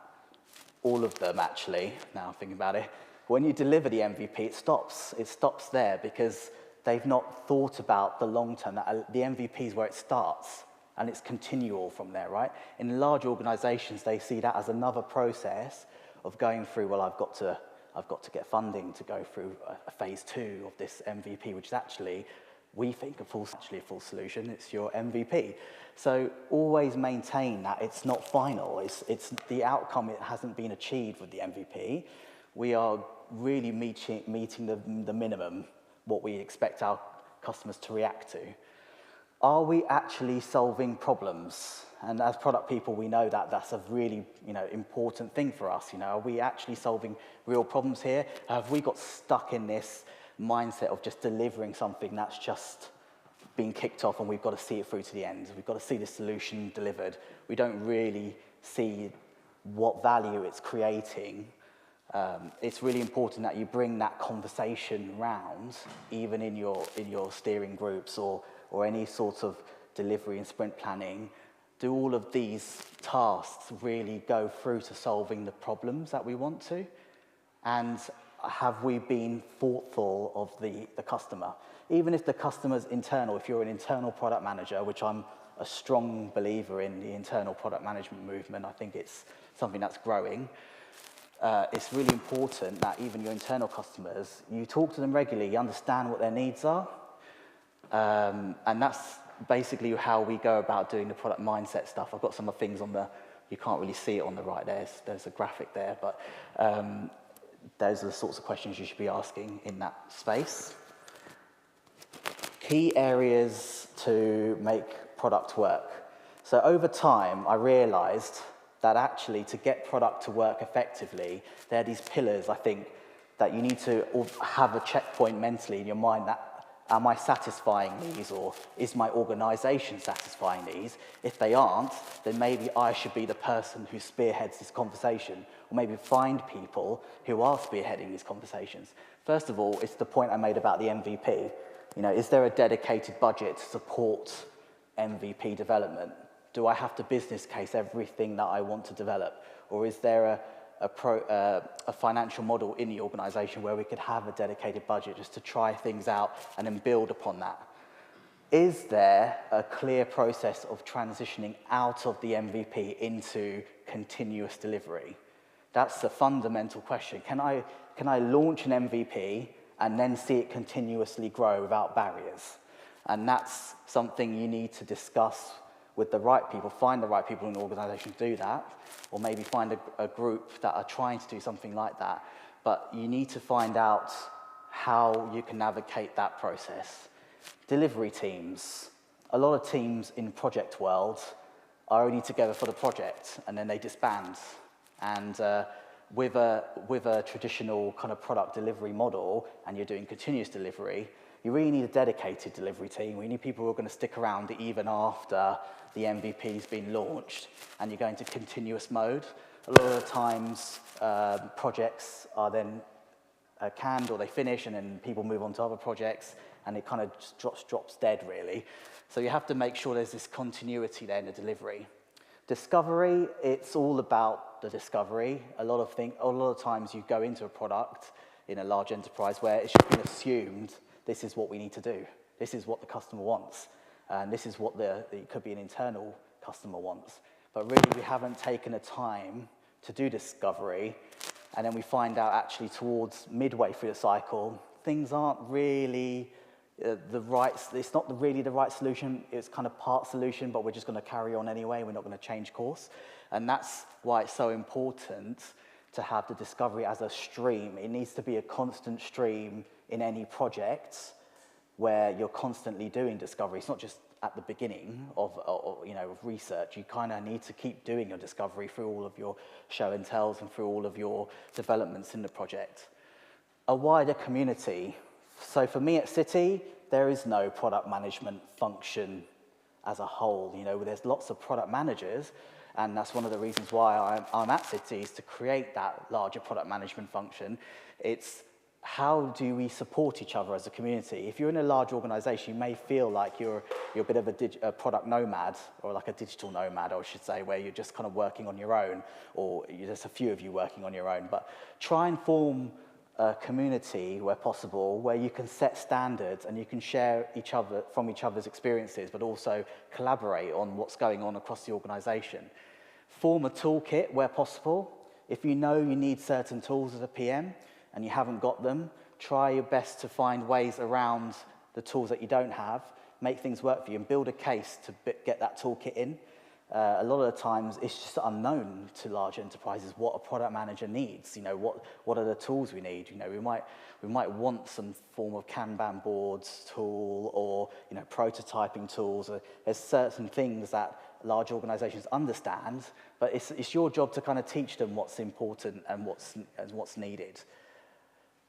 all of them actually, now I'm thinking about it, when you deliver the MVP, it stops. It stops there because they've not thought about the long term. The MVP is where it starts, and it's continual from there, right? In large organizations, they see that as another process of going through, well, I've got to get funding to go through a phase 2 of this MVP, which is actually we think actually a full solution, it's your MVP. So always maintain that it's not final, it's the outcome, it hasn't been achieved with the MVP. We are really meeting the minimum, what we expect our customers to react to. Are we actually solving problems? And as product people, we know that that's a really, important thing for us. Are we actually solving real problems here? Have we got stuck in this mindset of just delivering something that's just being kicked off and we've got to see it through to the end? We've got to see the solution delivered. We don't really see what value it's creating. It's really important that you bring that conversation round, even in your steering groups or any sort of delivery and sprint planning. Do all of these tasks really go through to solving the problems that we want to? And have we been thoughtful of the customer? Even if the customer's internal, if you're an internal product manager, which I'm a strong believer in the internal product management movement, I think it's something that's growing. It's really important that even your internal customers, you talk to them regularly, you understand what their needs are. And that's basically how we go about doing the product mindset stuff. I've got some of the things on you can't really see it on the right, there's a graphic there, but those are the sorts of questions you should be asking in that space. Key areas to make product work. So over time, I realized that actually to get product to work effectively, there are these pillars, I think, that you need to have a checkpoint mentally in your mind that, am I satisfying these, or is my organisation satisfying these? If they aren't, then maybe I should be the person who spearheads this conversation, or maybe find people who are spearheading these conversations. First of all, it's the point I made about the MVP. Is there a dedicated budget to support MVP development? Do I have to business case everything that I want to develop? Or is there a financial model in the organisation where we could have a dedicated budget just to try things out and then build upon that? Is there a clear process of transitioning out of the MVP into continuous delivery? That's the fundamental question. Can I launch an MVP and then see it continuously grow without barriers? And that's something you need to discuss with the right people, find the right people in the organisation to do that, or maybe find a group that are trying to do something like that. But you need to find out how you can navigate that process. Delivery teams. A lot of teams in project world are only together for the project and then they disband. And with a traditional kind of product delivery model, and you're doing continuous delivery, you really need a dedicated delivery team. We need people who are going to stick around even after the MVP's been launched and you go into continuous mode. A lot of the times, projects are then canned or they finish and then people move on to other projects and it kind of just drops dead, really. So you have to make sure there's this continuity there in the delivery. Discovery, it's all about the discovery. A lot of times you go into a product in a large enterprise where it's just been assumed this is what we need to do. This is what the customer wants. And this is what it could be an internal customer wants. But really, we haven't taken the time to do discovery. And then we find out actually towards midway through the cycle, things aren't really it's not really the right solution. It's kind of part solution, but we're just going to carry on anyway. We're not going to change course. And that's why it's so important to have the discovery as a stream. It needs to be a constant stream in any project where you're constantly doing discovery. It's not just at the beginning of research. You kind of need to keep doing your discovery through all of your show and tells and through all of your developments in the project. A wider community. So for me at City, there is no product management function as a whole. There's lots of product managers, and that's one of the reasons why I'm at City, is to create that larger product management function. It's how do we support each other as a community? If you're in a large organisation, you may feel like you're a bit of a product nomad, or like a digital nomad, I should say, where you're just kind of working on your own, or there's a few of you working on your own. But try and form a community where possible, where you can set standards and you can share each other's experiences, but also collaborate on what's going on across the organisation. Form a toolkit where possible. If you know you need certain tools as a PM and you haven't got them, try your best to find ways around the tools that you don't have, make things work for you, and build a case to get that toolkit in. A lot of the times, it's just unknown to large enterprises what a product manager needs. You know, what are the tools we need? You know, we might want some form of Kanban boards tool, or you know, prototyping tools. There's certain things that large organisations understand, but it's your job to kind of teach them what's important and what's needed.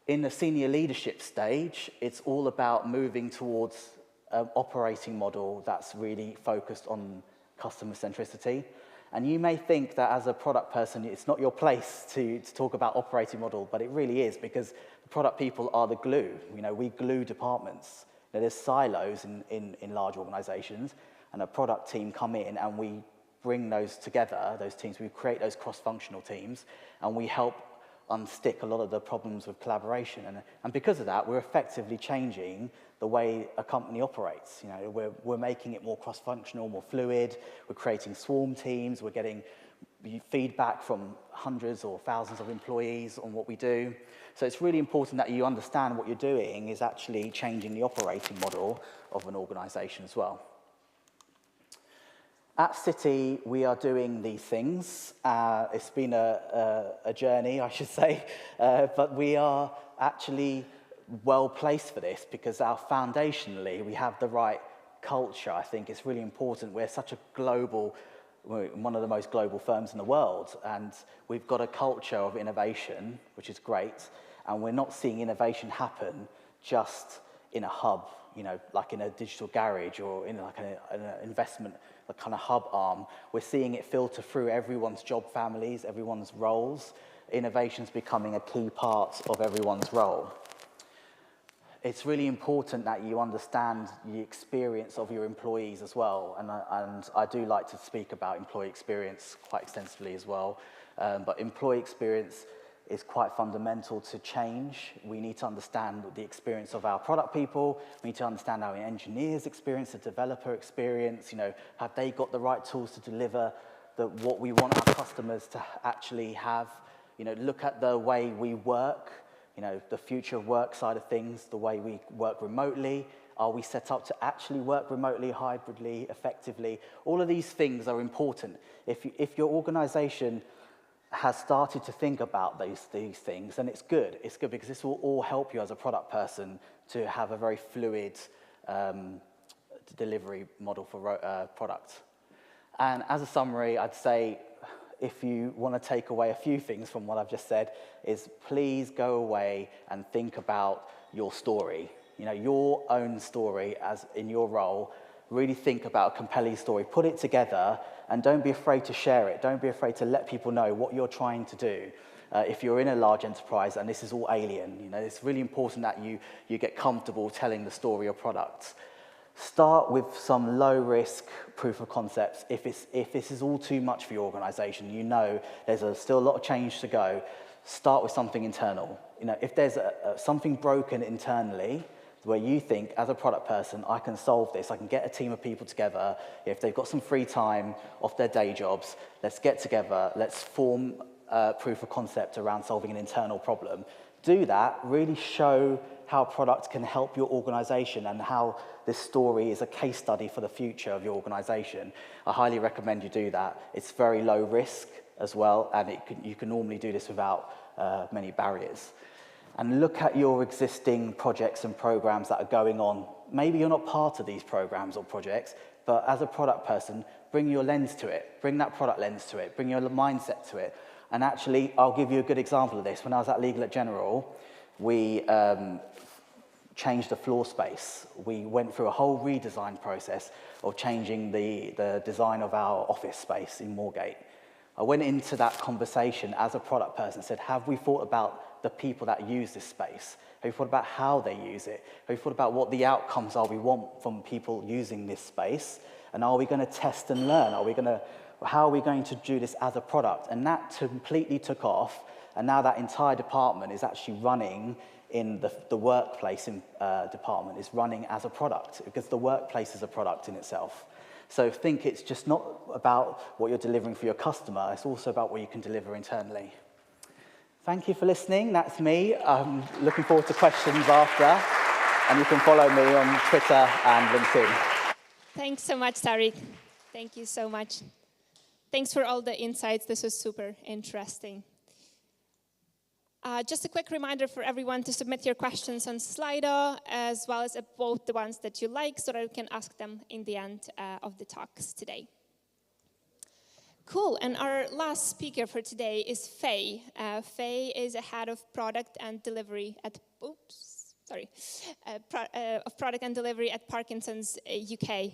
In the senior leadership stage, it's all about moving towards an operating model that's really focused on customer centricity. And you may think that as a product person, it's not your place to talk about operating model, but it really is, because the product people are the glue. You know, we glue departments. You know, there's silos in large organizations, and a product team come in and we bring those together, those teams, we create those cross-functional teams, and we help unstick a lot of the problems with collaboration. And because of that, we're effectively changing the way a company operates. You know, we're making it more cross-functional, more fluid. We're creating swarm teams. We're getting feedback from hundreds or thousands of employees on what we do. So it's really important that you understand what you're doing is actually changing the operating model of an organization as well. At City, we are doing these things. It's been a journey, I should say, but we are actually well placed for this because foundationally, we have the right culture. I think it's really important. We're such a global, one of the most global firms in the world, and we've got a culture of innovation, which is great, and we're not seeing innovation happen just in a hub, you know, like in a digital garage or in like an investment, a kind of hub arm. We're seeing it filter through everyone's job families, everyone's roles. Innovation's becoming a key part of everyone's role. It's really important that you understand the experience of your employees as well, and I do like to speak about employee experience quite extensively as well, but employee experience is quite fundamental to change. We need to understand the experience of our product people. We need to understand our engineers' experience, the developer experience. You know, have they got the right tools to deliver what we want our customers to actually have? You know, look at the way we work, you know, the future work side of things, the way we work remotely. Are we set up to actually work remotely, hybridly, effectively? All of these things are important. If your organization has started to think about these things, then it's good. It's good because this will all help you as a product person to have a very fluid delivery model for product. And as a summary, I'd say if you want to take away a few things from what I've just said, is please go away and think about your story. You know, your own story as in your role. Really think about a compelling story. Put it together and don't be afraid to share it. Don't be afraid to let people know what you're trying to do. If you're in a large enterprise and this is all alien, you know, it's really important that you get comfortable telling the story of products. Start with some low-risk proof of concepts. If this is all too much for your organization, you know there's still a lot of change to go, start with something internal. You know, if there's something broken internally, where you think, as a product person, I can solve this, I can get a team of people together, if they've got some free time off their day jobs, let's get together, let's form proof of concept around solving an internal problem. Do that, really show how product can help your organization and how this story is a case study for the future of your organization. I highly recommend you do that. It's very low risk as well, and you can normally do this without many barriers. And look at your existing projects and programs that are going on. Maybe you're not part of these programs or projects, but as a product person, bring your lens to it. Bring that product lens to it. Bring your mindset to it. And actually, I'll give you a good example of this. When I was at Legal & General, we changed the floor space. We went through a whole redesign process of changing the design of our office space in Moorgate. I went into that conversation as a product person and said, have we thought about the people that use this space? Have you thought about how they use it? Have you thought about what the outcomes are we want from people using this space? And are we going to test and learn? How are we going to do this as a product? And that completely took off. And now that entire department is actually running in the workplace department is running as a product, because the workplace is a product in itself. So think it's just not about what you're delivering for your customer, it's also about what you can deliver internally. Thank you for listening. That's me. I'm looking forward to questions after. And you can follow me on Twitter and LinkedIn. Thanks so much, Tariq. Thank you so much. Thanks for all the insights. This was super interesting. Just a quick reminder for everyone to submit your questions on Slido, as well as vote the ones that you like, so that we can ask them in the end of the talks today. Cool, and our last speaker for today is Faye. Faye is a head of product and delivery at, of product and delivery at Parkinsons UK.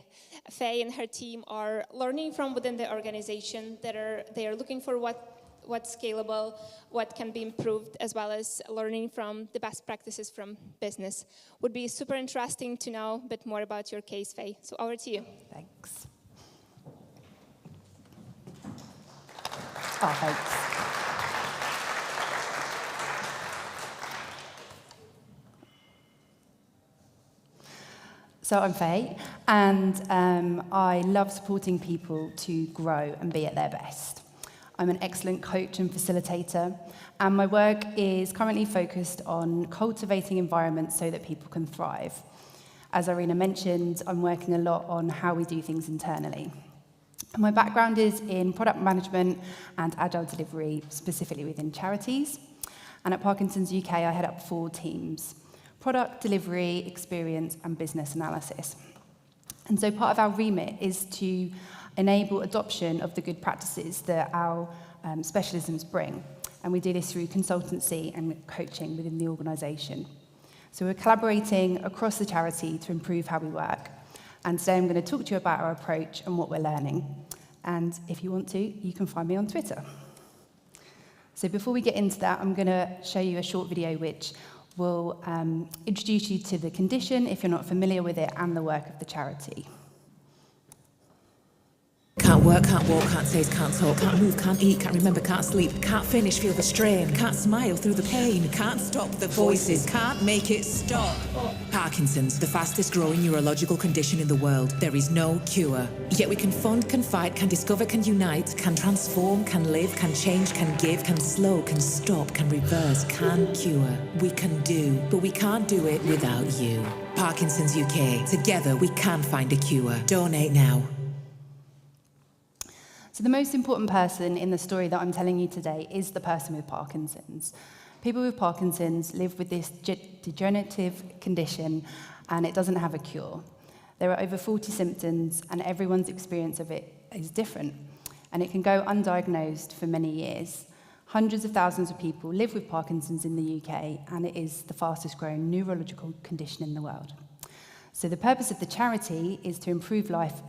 Faye and her team are learning from within the organization. They are looking for what's scalable, what can be improved, as well as learning from the best practices from business. Would be super interesting to know a bit more about your case, Faye. So over to you. Thanks. Oh, thanks. So I'm Faye, and I love supporting people to grow and be at their best. I'm an excellent coach and facilitator, and my work is currently focused on cultivating environments so that people can thrive. As Irina mentioned, I'm working a lot on how we do things internally. My background is in product management and agile delivery, specifically within charities. And at Parkinsons UK, I head up 4 teams: product, delivery, experience, and business analysis. And so part of our remit is to enable adoption of the good practices that our specialisms bring. And we do this through consultancy and coaching within the organisation. So we're collaborating across the charity to improve how we work. And today I'm going to talk to you about our approach and what we're learning. And if you want to, you can find me on Twitter. So before we get into that, I'm going to show you a short video which will introduce you to the condition, if you're not familiar with it, and the work of the charity. Can't work, can't walk, can't taste, can't talk, can't move, can't eat, can't remember, can't sleep, can't finish, feel the strain, can't smile through the pain, can't stop the voices, can't make it stop. Parkinson's, the fastest growing neurological condition in the world. There is no cure. Yet we can fund, can fight, can discover, can unite, can transform, can live, can change, can give, can slow, can stop, can reverse, can cure. We can do, but we can't do it without you. Parkinsons UK. Together we can find a cure. Donate now. So the most important person in the story that I'm telling you today is the person with Parkinson's. People with Parkinson's live with this degenerative condition, and it doesn't have a cure. There are over 40 symptoms, and everyone's experience of it is different, and it can go undiagnosed for many years. Hundreds of thousands of people live with Parkinson's in the UK, and it is the fastest growing neurological condition in the world. So the purpose of the charity is to improve life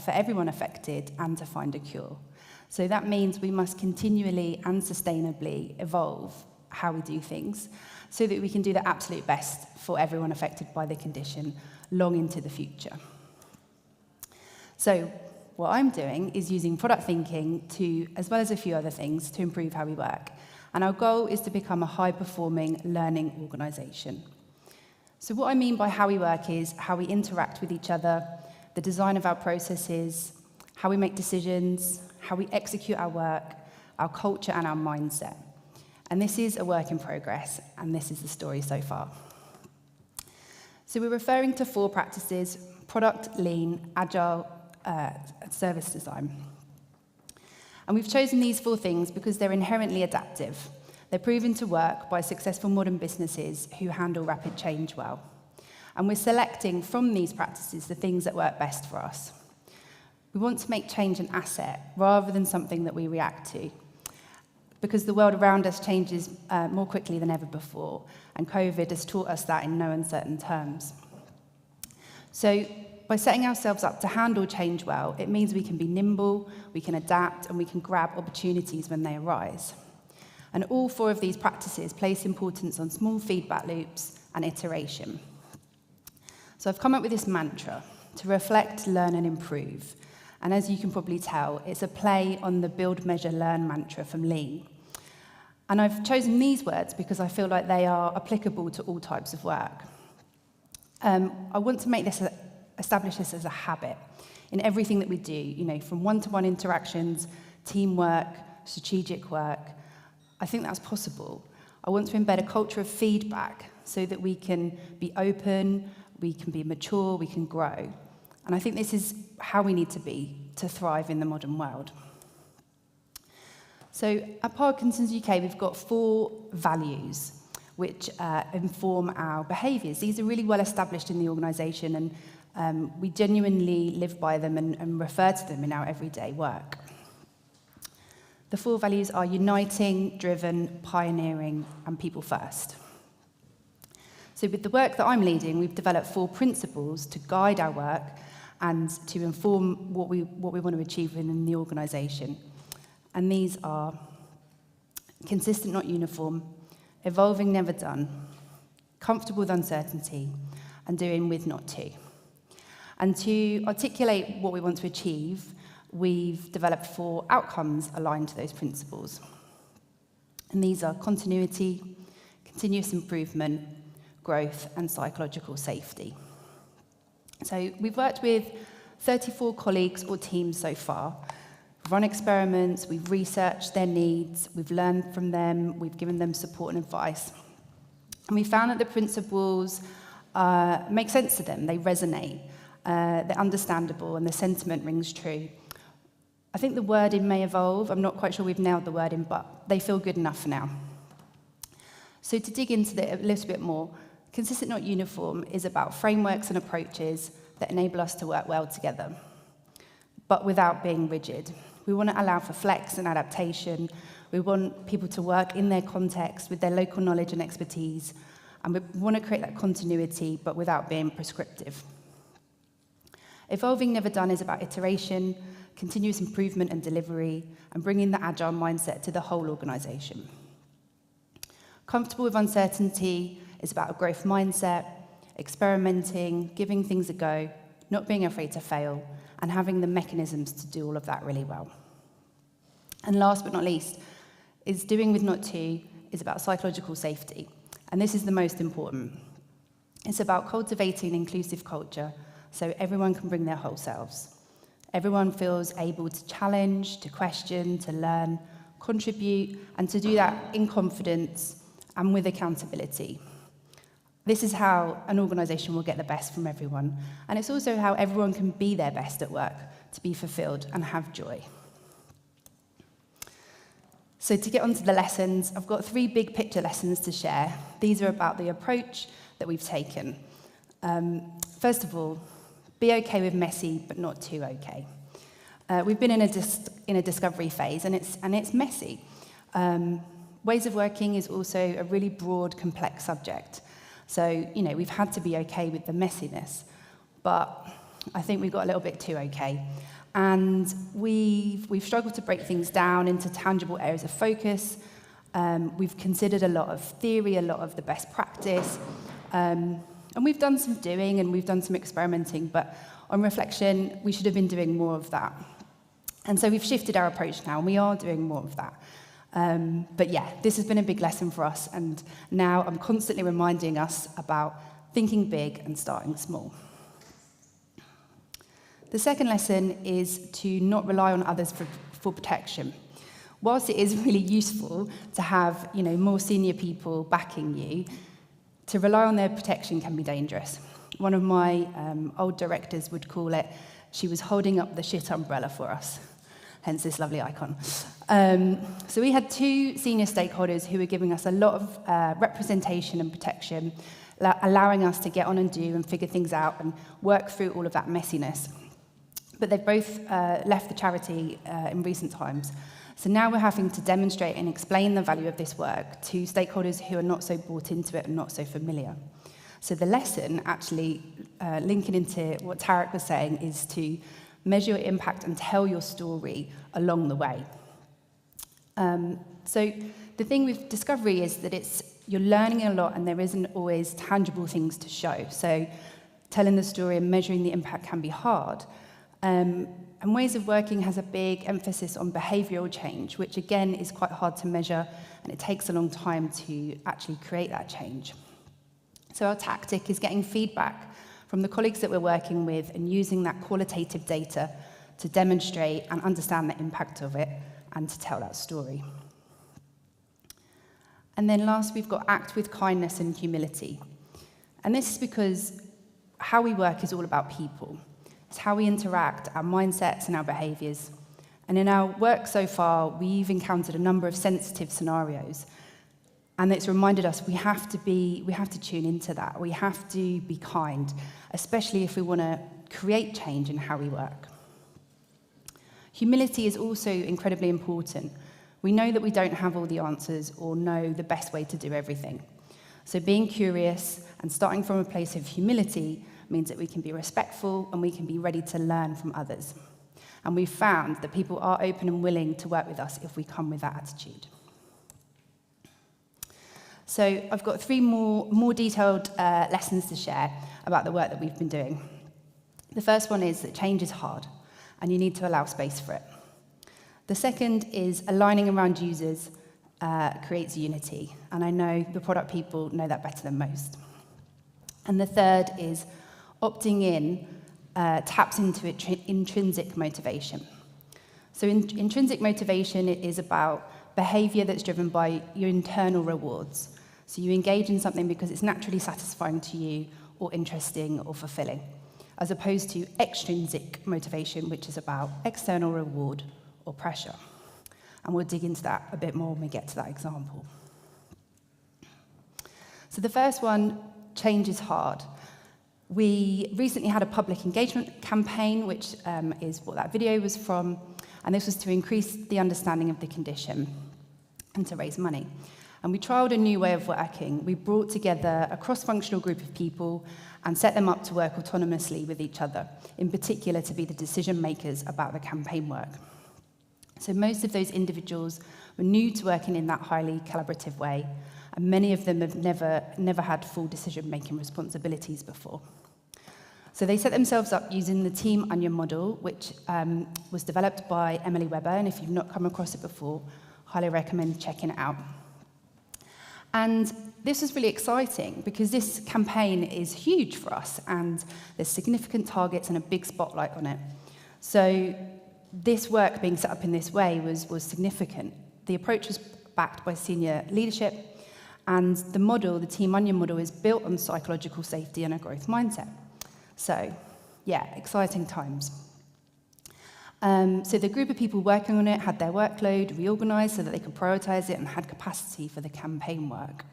for everyone affected and to find a cure. So that means we must continually and sustainably evolve how we do things so that we can do the absolute best for everyone affected by the condition long into the future. So what I'm doing is using product thinking to, as well as a few other things, to improve how we work. And our goal is to become a high-performing learning organisation. So what I mean by how we work is how we interact with each other, the design of our processes, how we make decisions, how we execute our work, our culture and our mindset. And this is a work in progress, and this is the story so far. So we're referring to 4 practices: product, lean, agile, service design. And we've chosen these 4 things because they're inherently adaptive. They're proven to work by successful modern businesses who handle rapid change well. And we're selecting from these practices the things that work best for us. We want to make change an asset rather than something that we react to, because the world around us changes more quickly than ever before, and COVID has taught us that in no uncertain terms. So by setting ourselves up to handle change well, it means we can be nimble, we can adapt, and we can grab opportunities when they arise. And all 4 of these practices place importance on small feedback loops and iteration. So I've come up with this mantra: to reflect, learn, and improve. And as you can probably tell, it's a play on the build, measure, learn mantra from Lean. And I've chosen these words because I feel like they are applicable to all types of work. I want to establish this as a habit in everything that we do, from one-to-one interactions, teamwork, strategic work. I think that's possible. I want to embed a culture of feedback so that we can be open, we can be mature, we can grow. And I think this is how we need to be to thrive in the modern world. So at Parkinsons UK, we've got 4 values which inform our behaviours. These are really well established in the organisation, and we genuinely live by them and refer to them in our everyday work. The 4 values are uniting, driven, pioneering, and people first. So with the work that I'm leading, we've developed 4 principles to guide our work and to inform what we want to achieve within the organisation. And these are consistent, not uniform, evolving, never done, comfortable with uncertainty, and doing with, not to. And to articulate what we want to achieve, we've developed 4 outcomes aligned to those principles. And these are continuity, continuous improvement, growth, and psychological safety. So we've worked with 34 colleagues or teams so far. We've run experiments, we've researched their needs, we've learned from them, we've given them support and advice. And we found that the principles make sense to them, they resonate, they're understandable, and the sentiment rings true. I think the wording may evolve, I'm not quite sure we've nailed the wording, but they feel good enough for now. So to dig into it a little bit more, consistent, not uniform is about frameworks and approaches that enable us to work well together, but without being rigid. We want to allow for flex and adaptation. We want people to work in their context with their local knowledge and expertise, and we want to create that continuity, but without being prescriptive. Evolving, never done is about iteration, continuous improvement and delivery, and bringing the agile mindset to the whole organisation. Comfortable with uncertainty is about a growth mindset, experimenting, giving things a go, not being afraid to fail, and having the mechanisms to do all of that really well. And last but not least, is doing with, not to, is about psychological safety. And this is the most important. It's about cultivating an inclusive culture so everyone can bring their whole selves. Everyone feels able to challenge, to question, to learn, contribute, and to do that in confidence and with accountability. This is how an organisation will get the best from everyone, and it's also how everyone can be their best at work, to be fulfilled and have joy. So to get onto the lessons, I've got 3 big picture lessons to share. These are about the approach that we've taken. First of all, be okay with messy, but not too okay. We've been in a discovery phase, and it's messy. Ways of working is also a really broad, complex subject. So, we've had to be okay with the messiness, but I think we got a little bit too okay. And we've struggled to break things down into tangible areas of focus. We've considered a lot of theory, a lot of the best practice, and we've done some doing and we've done some experimenting, but on reflection, we should have been doing more of that. And so we've shifted our approach now, and we are doing more of that. But yeah, this has been a big lesson for us, and now I'm constantly reminding us about thinking big and starting small. The second lesson is to not rely on others for protection. Whilst it is really useful to have, more senior people backing you, to rely on their protection can be dangerous. One of my old directors would call it, she was holding up the shit umbrella for us. Hence this lovely icon. So we had 2 senior stakeholders who were giving us a lot of representation and protection, allowing us to get on and do and figure things out and work through all of that messiness. But they've both left the charity in recent times. So now we're having to demonstrate and explain the value of this work to stakeholders who are not so bought into it and not so familiar. So the lesson, actually linking into what Tariq was saying, is to measure your impact and tell your story along the way. So the thing with discovery is that you're learning a lot and there isn't always tangible things to show. So telling the story and measuring the impact can be hard. And ways of working has a big emphasis on behavioural change, which again is quite hard to measure, and it takes a long time to actually create that change. So our tactic is getting feedback from the colleagues that we're working with and using that qualitative data to demonstrate and understand the impact of it and to tell that story. And then last, we've got act with kindness and humility. And this is because how we work is all about people. It's how we interact, our mindsets and our behaviours. And in our work so far, we've encountered a number of sensitive scenarios. And it's reminded us we have to tune into that. We have to be kind, especially if we want to create change in how we work. Humility is also incredibly important. We know that we don't have all the answers or know the best way to do everything. So being curious and starting from a place of humility means that we can be respectful and we can be ready to learn from others. And we've found that people are open and willing to work with us if we come with that attitude. So I've got 3 more detailed lessons to share about the work that we've been doing. The first one is that change is hard and you need to allow space for it. The second is aligning around users creates unity, and I know the product people know that better than most. And the third is opting in taps into intrinsic motivation. So intrinsic motivation is about behaviour that's driven by your internal rewards. So you engage in something because it's naturally satisfying to you or interesting or fulfilling, as opposed to extrinsic motivation, which is about external reward or pressure. And we'll dig into that a bit more when we get to that example. So the first one, change is hard. We recently had a public engagement campaign, which is what that video was from, and this was to increase the understanding of the condition and to raise money. And we trialled a new way of working. We brought together a cross-functional group of people and set them up to work autonomously with each other, in particular to be the decision makers about the campaign work. So most of those individuals were new to working in that highly collaborative way, and many of them have never had full decision-making responsibilities before. So they set themselves up using the Team Onion model, which was developed by Emily Webber, and if you've not come across it before, highly recommend checking it out. And this was really exciting because this campaign is huge for us, and there's significant targets and a big spotlight on it. So this work being set up in this way was significant. The approach was backed by senior leadership, and the model, the Team Onion model, is built on psychological safety and a growth mindset. So, yeah, exciting times. So the group of people working on it had their workload reorganised so that they could prioritise it and had capacity for the campaign work.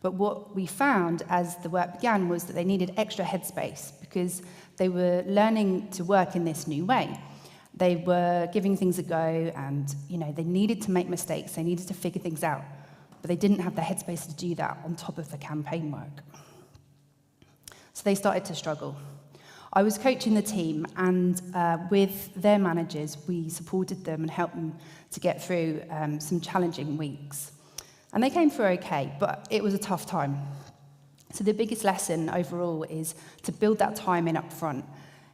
But what we found as the work began was that they needed extra headspace because they were learning to work in this new way. They were giving things a go and, they needed to make mistakes, they needed to figure things out, but they didn't have the headspace to do that on top of the campaign work. So they started to struggle. I was coaching the team, and with their managers, we supported them and helped them to get through some challenging weeks. And they came through okay, but it was a tough time. So the biggest lesson overall is to build that time in up front.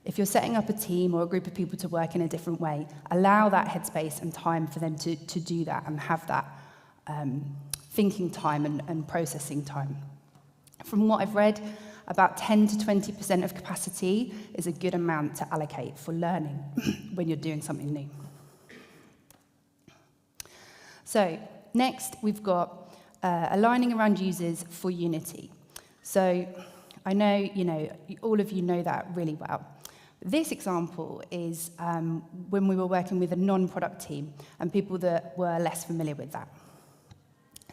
If you're setting up a team or a group of people to work in a different way, allow that headspace and time for them to do that and have that thinking time and processing time. From what I've read, about 10 to 20% of capacity is a good amount to allocate for learning when you're doing something new. So next, we've got aligning around users for unity. So I know, all of you know that really well. This example is when we were working with a non-product team and people that were less familiar with that.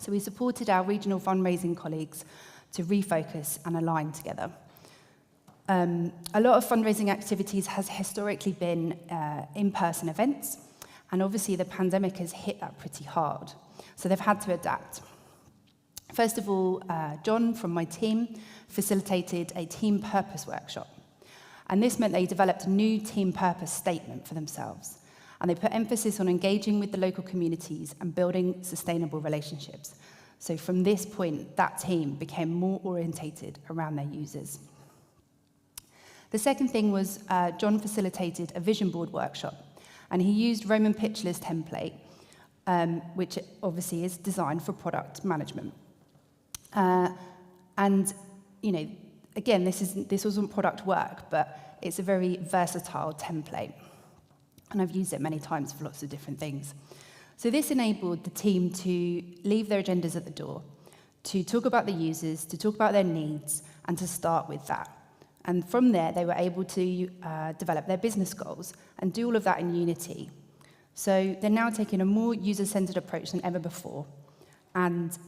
So we supported our regional fundraising colleagues to refocus and align together. A lot of fundraising activities has historically been in-person events, and obviously the pandemic has hit that pretty hard. So they've had to adapt. First of all, John from my team facilitated a team purpose workshop. And this meant they developed a new team purpose statement for themselves. And they put emphasis on engaging with the local communities and building sustainable relationships. So from this point, that team became more orientated around their users. The second thing was John facilitated a vision board workshop. And he used Roman Pitchler's template, which obviously is designed for product management. Again, this wasn't product work, but it's a very versatile template. And I've used it many times for lots of different things. So this enabled the team to leave their agendas at the door, to talk about the users, to talk about their needs, and to start with that. And from there, they were able to develop their business goals and do all of that in Unity. So they're now taking a more user-centered approach than ever before. And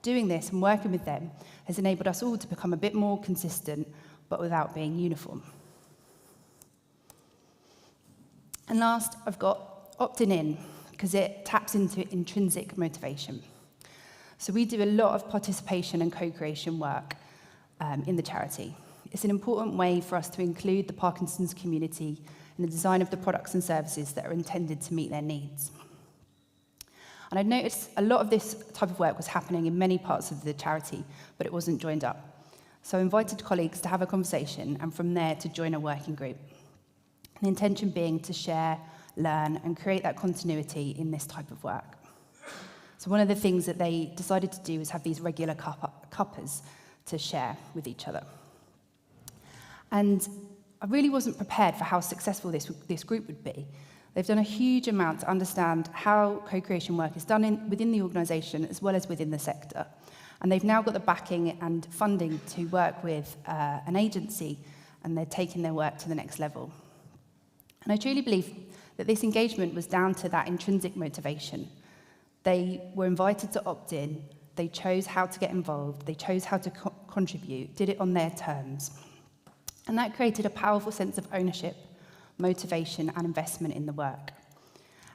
doing this and working with them has enabled us all to become a bit more consistent, but without being uniform. And last, I've got opting in, because it taps into intrinsic motivation. So we do a lot of participation and co-creation work in the charity. It's an important way for us to include the Parkinsons community in the design of the products and services that are intended to meet their needs. And I'd noticed a lot of this type of work was happening in many parts of the charity, but it wasn't joined up. So I invited colleagues to have a conversation and from there to join a working group. The intention being to share, learn, and create that continuity in this type of work. So one of the things that they decided to do was have these regular cuppers to share with each other. And I really wasn't prepared for how successful this group would be. They've done a huge amount to understand how co-creation work is done within the organisation as well as within the sector. And they've now got the backing and funding to work with an agency, and they're taking their work to the next level. And I truly believe that this engagement was down to that intrinsic motivation. They were invited to opt in, they chose how to get involved, they chose how to contribute, did it on their terms. And that created a powerful sense of ownership, motivation, and investment in the work.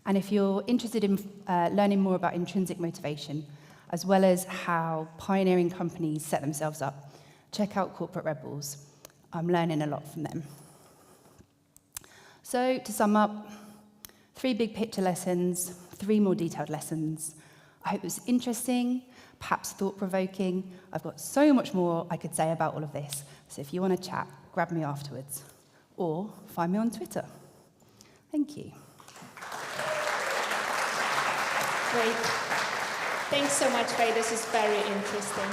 And if you're interested in learning more about intrinsic motivation, as well as how pioneering companies set themselves up, check out Corporate Rebels. I'm learning a lot from them. So, to sum up, 3 big picture lessons, 3 more detailed lessons. I hope it was interesting, perhaps thought-provoking. I've got so much more I could say about all of this, so if you want to chat, grab me afterwards, or find me on Twitter. Thank you. Great. Thanks so much, Faye. This is very interesting.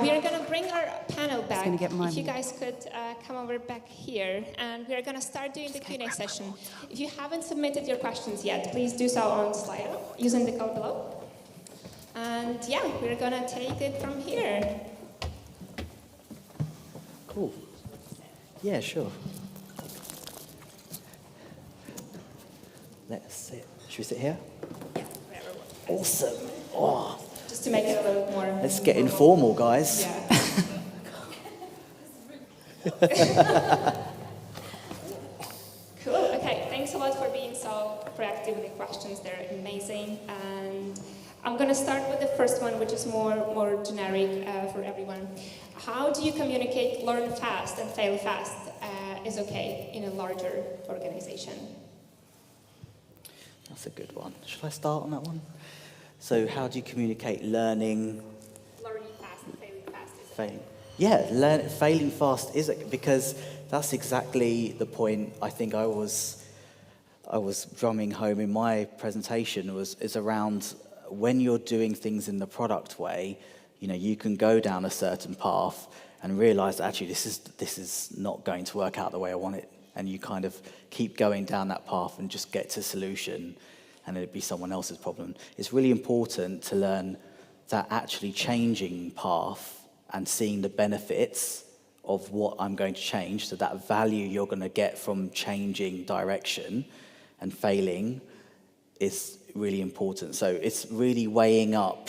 We are going to bring our panel back. If you guys could come over back here, and we are going to start doing the Q&A session. If you haven't submitted your questions yet, please do so on Slido using the code below. And yeah, we're going to take it from here. Cool. Yeah, sure. Let's sit. Should we sit here? Yeah, wherever. Awesome. Oh. Just to make it a little more... Let's get informal, guys. Yeah. Cool. Okay, thanks a lot for being so proactive with the questions. They're amazing. And I'm going to start with the first one, which is more generic for everyone. How do you communicate learn fast and fail fast is okay in a larger organization? That's a good one. Should I start on that one? So how do you communicate learning? Learning fast and failing fast is Failing. Yeah, failing fast is it, because that's exactly the point I think I was drumming home in my presentation is around when you're doing things in the product way, you can go down a certain path and realize that actually this is not going to work out the way I want it, and you kind of keep going down that path and just get to a solution, and it'd be someone else's problem. It's really important to learn that actually changing path and seeing the benefits of what I'm going to change, so that value you're going to get from changing direction and failing is really important. So it's really weighing up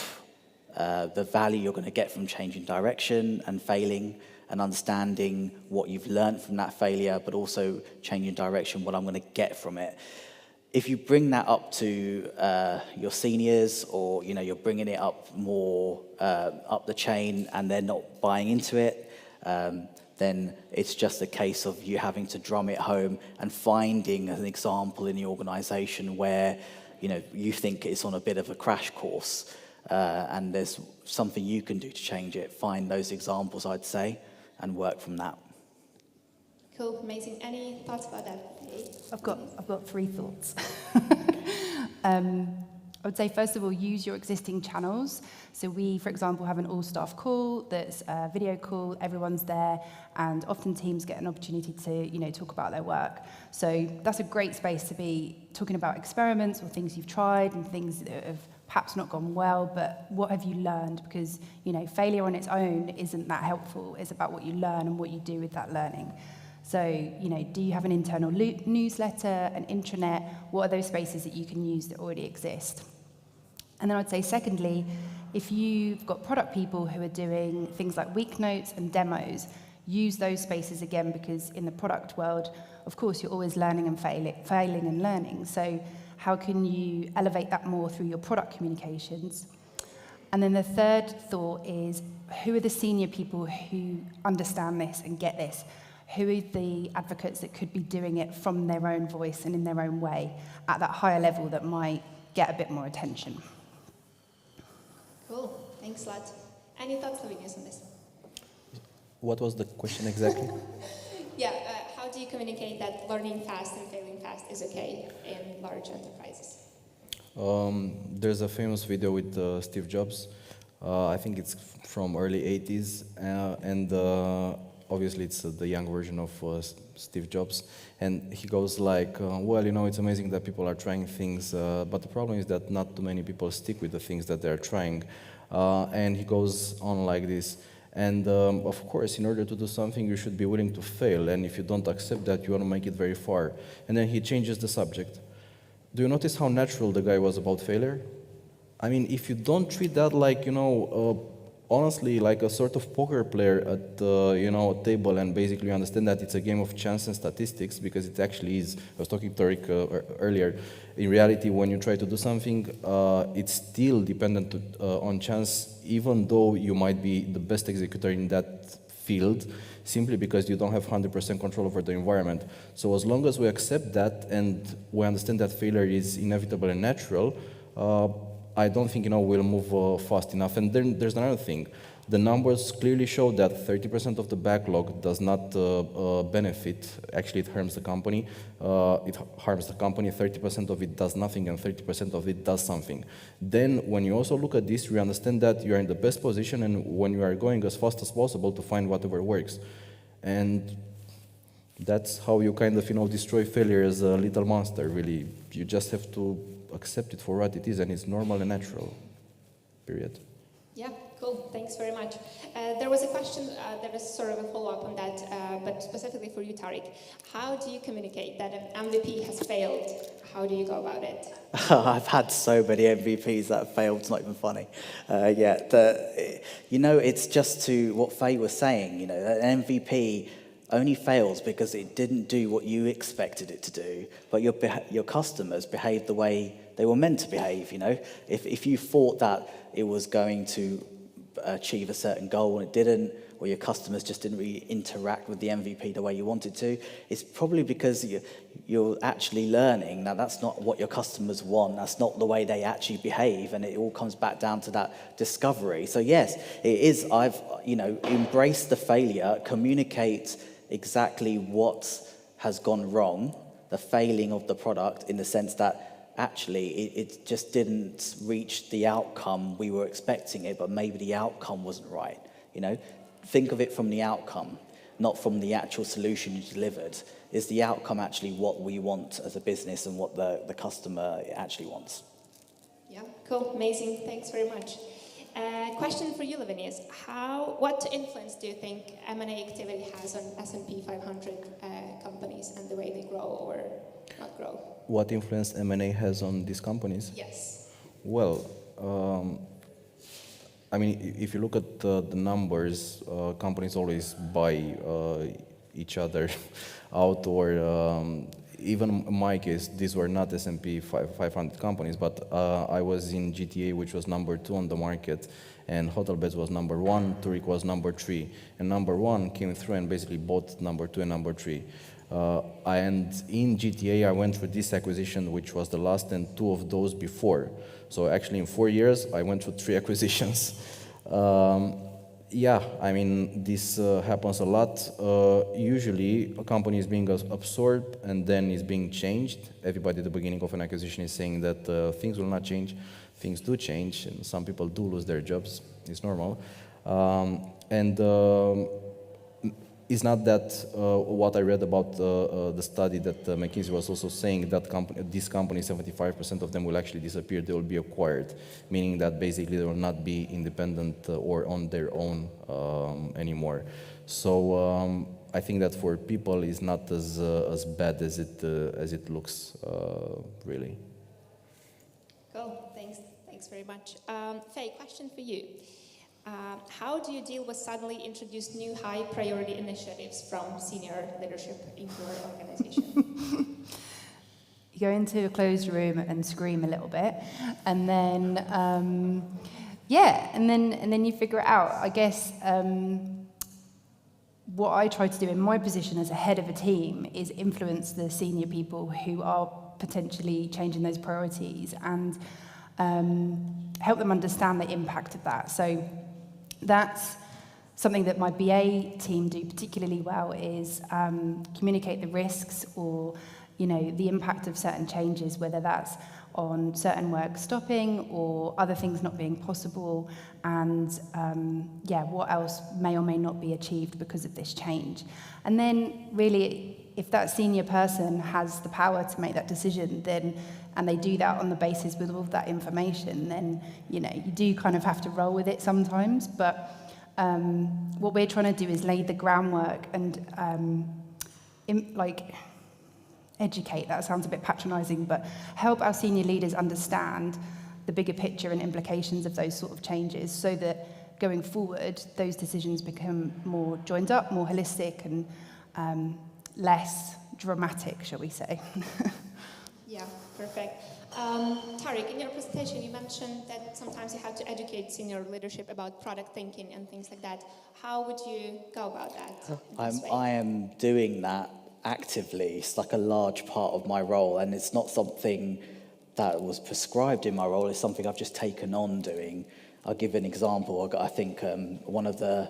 the value you're going to get from changing direction and failing, and understanding what you've learned from that failure, but also changing direction, what I'm going to get from it. If you bring that up to your seniors, or you're bringing it up more up the chain and they're not buying into it, then it's just a case of you having to drum it home and finding an example in the organisation where you think it's on a bit of a crash course, and there's something you can do to change it. Find those examples, I'd say, and work from that. Cool, amazing. Any thoughts about that? I've got 3 thoughts. I would say, first of all, use your existing channels. So we, for example, have an all-staff call that's a video call, everyone's there, and often teams get an opportunity to, talk about their work. So that's a great space to be talking about experiments or things you've tried and things that have perhaps not gone well, but what have you learned? Because, failure on its own isn't that helpful. It's about what you learn and what you do with that learning. So, do you have an internal newsletter, an intranet? What are those spaces that you can use that already exist? And then I'd say, secondly, if you've got product people who are doing things like week notes and demos, use those spaces again, because in the product world, of course, you're always learning and failing and learning. So how can you elevate that more through your product communications? And then the third thought is, who are the senior people who understand this and get this? Who are the advocates that could be doing it from their own voice and in their own way at that higher level that might get a bit more attention? Cool, thanks a lot. Any thoughts, Lavinius, on this? What was the question exactly? How do you communicate that learning fast and failing fast is okay in large enterprises? There's a famous video with Steve Jobs. I think it's from early 80s, and obviously it's the young version of Steve Jobs, and he goes like, it's amazing that people are trying things, but the problem is that not too many people stick with the things that they're trying, and he goes on like this. And of course, in order to do something, you should be willing to fail, and if you don't accept that, you won't make it very far. And then he changes the subject. Do you notice how natural the guy was about failure? I mean, if you don't treat that like, honestly, like a sort of poker player at, a table, and basically understand that it's a game of chance and statistics, because it actually is. I was talking to Tariq earlier. In reality, when you try to do something, it's still dependent on chance, even though you might be the best executor in that field, simply because you don't have 100% control over the environment. So as long as we accept that and we understand that failure is inevitable and natural, I don't think we'll move fast enough. And then there's another thing. The numbers clearly show that 30% of the backlog does not benefit. Actually, it harms the company. 30% of it does nothing, and 30% of it does something. Then, when you also look at this, you understand that you are in the best position, and when you are going as fast as possible to find whatever works. And that's how you kind of, destroy failure as a little monster, really. You just have to accept it for what it is, and it's normal and natural, period. Yeah, cool, thanks very much. There was a question that is sort of a follow-up on that, but specifically for you, Tariq. How do you communicate that an MVP has failed? How do you go about it? I've had so many MVPs that have failed, it's not even funny. It's just to what Faye was saying, an MVP only fails because it didn't do what you expected it to do, but your customers behaved the way they were meant to behave. If you thought that it was going to achieve a certain goal and it didn't, or your customers just didn't really interact with the MVP the way you wanted to, it's probably because you're actually learning that that's not what your customers want, that's not the way they actually behave, and it all comes back down to that discovery. So yes, it is, I've embraced the failure, communicate exactly what has gone wrong, the failing of the product, in the sense that actually it just didn't reach the outcome we were expecting it, but maybe the outcome wasn't right. Think of it from the outcome, not from the actual solution you delivered. Is the outcome actually what we want as a business and what the customer actually wants? Yeah, cool, amazing, thanks very much. Question for you, Lavinius. What influence do you think M&A activity has on S&P 500 companies and the way they grow or not grow? What influence M&A has on these companies? Yes. Well, if you look at the numbers, companies always buy each other out, or even in my case, these were not S&P 500 companies, but I was in GTA, which was number 2 on the market, and Hotelbeds was number 1, Tariq was number 3, and number 1 came through and basically bought number 2 and number 3. And in GTA, I went through this acquisition, which was the last, and 2 of those before. So actually, in 4 years, I went through 3 acquisitions. yeah, I mean, this happens a lot. Usually, a company is being absorbed and then is being changed. Everybody at the beginning of an acquisition is saying that things will not change. Things do change, and some people do lose their jobs. It's normal. It's not that what I read about the study that McKinsey was also saying that these companies, 75% of them will actually disappear, they will be acquired, meaning that basically they will not be independent or on their own anymore. So I think that for people it's not as bad as it looks, really. Cool, thanks very much. Faye, question for you. How do you deal with suddenly introduced new high priority initiatives from senior leadership in your organization? You go into a closed room and scream a little bit, and then and then you figure it out. I guess what I try to do in my position as a head of a team is influence the senior people who are potentially changing those priorities and help them understand the impact of that. So that's something that my BA team do particularly well is communicate the risks or, the impact of certain changes, whether that's on certain work stopping or other things not being possible, and what else may or may not be achieved because of this change. And then really, if that senior person has the power to make that decision, then and they do that on the basis with all of that information, then you do kind of have to roll with it sometimes. But what we're trying to do is lay the groundwork and educate. That sounds a bit patronising, but help our senior leaders understand the bigger picture and implications of those sort of changes, so that going forward, those decisions become more joined up, more holistic, and less dramatic, shall we say. Yeah, perfect. Tariq, in your presentation, you mentioned that sometimes you had to educate senior leadership about product thinking and things like that. How would you go about that? I am doing that actively. It's like a large part of my role, and it's not something that was prescribed in my role. It's something I've just taken on doing. I'll give an example. I think one of a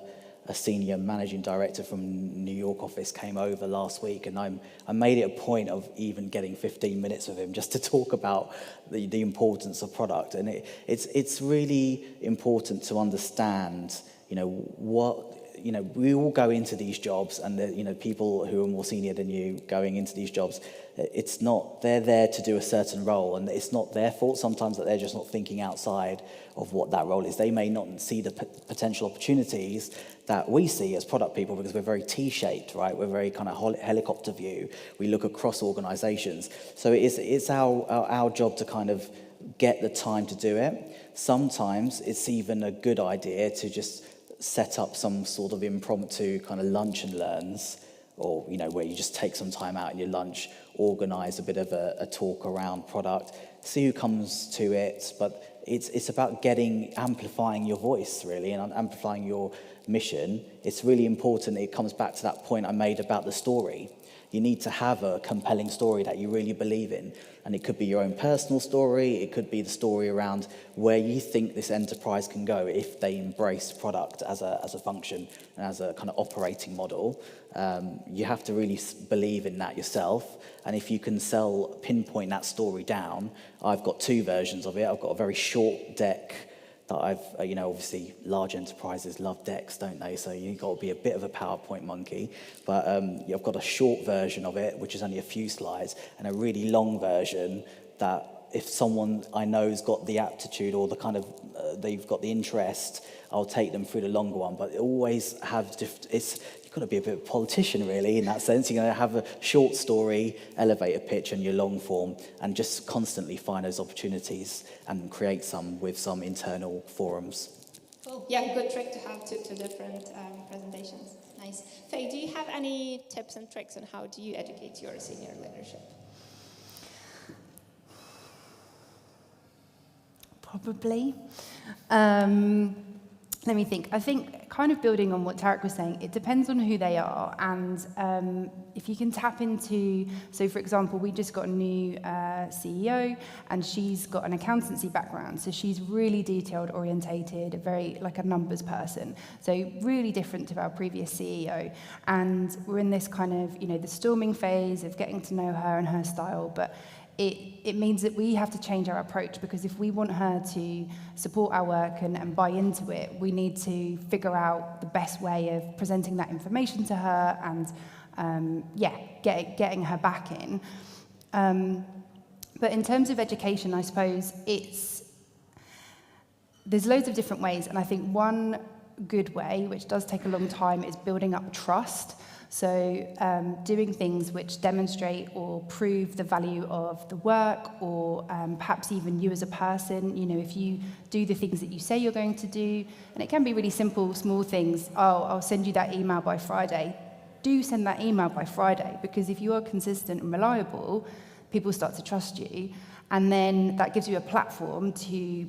senior managing director from New York office came over last week, and I made it a point of even getting 15 minutes with him just to talk about the importance of product. And it's really important to understand, we all go into these jobs, and people who are more senior than you going into these jobs, they're there to do a certain role, and it's not their fault sometimes that they're just not thinking outside of what that role is. They may not see the potential opportunities that we see as product people, because we're very T-shaped, right? We're very kind of helicopter view. We look across organizations. So it's our job to kind of get the time to do it. Sometimes it's even a good idea to just set up some sort of impromptu kind of lunch and learns, or where you just take some time out in your lunch, organize a bit of a talk around product, see who comes to it. But it's about amplifying your voice, really, and amplifying your mission. It's really important. It comes back to that point I made about the story. You need to have a compelling story that you really believe in. And it could be your own personal story. It could be the story around where you think this enterprise can go if they embrace product as a function and as a kind of operating model. You have to really believe in that yourself. And if you can pinpoint that story down, I've got two versions of it. I've got a very short deck that I've, obviously large enterprises love decks, don't they? So you've got to be a bit of a PowerPoint monkey. But I've got a short version of it, which is only a few slides, and a really long version that if someone I know has got the aptitude or the kind of, they've got the interest, I'll take them through the longer one. But always have you've got to be a bit of a politician, really, in that sense. You're going to have a short story, elevator pitch, and your long form, and just constantly find those opportunities and create some with some internal forums. Cool. Yeah, good trick to have two different presentations. Nice. Faye, do you have any tips and tricks on how do you educate your senior leadership? Probably. Let me think. I think kind of building on what Tariq was saying, it depends on who they are. And if you can tap into, so for example, we just got a new CEO and she's got an accountancy background. So she's really detailed orientated, very like a numbers person. So really different to our previous CEO. And we're in this kind of, the storming phase of getting to know her and her style. But it means that we have to change our approach, because if we want her to support our work and buy into it, we need to figure out the best way of presenting that information to her and, getting her back in. But in terms of education, I suppose there's loads of different ways, and I think one good way, which does take a long time, is building up trust. So doing things which demonstrate or prove the value of the work, or perhaps even you as a person. If you do the things that you say you're going to do, and it can be really simple, small things. Oh, I'll send you that email by Friday. Do send that email by Friday, because if you are consistent and reliable, people start to trust you. And then that gives you a platform to,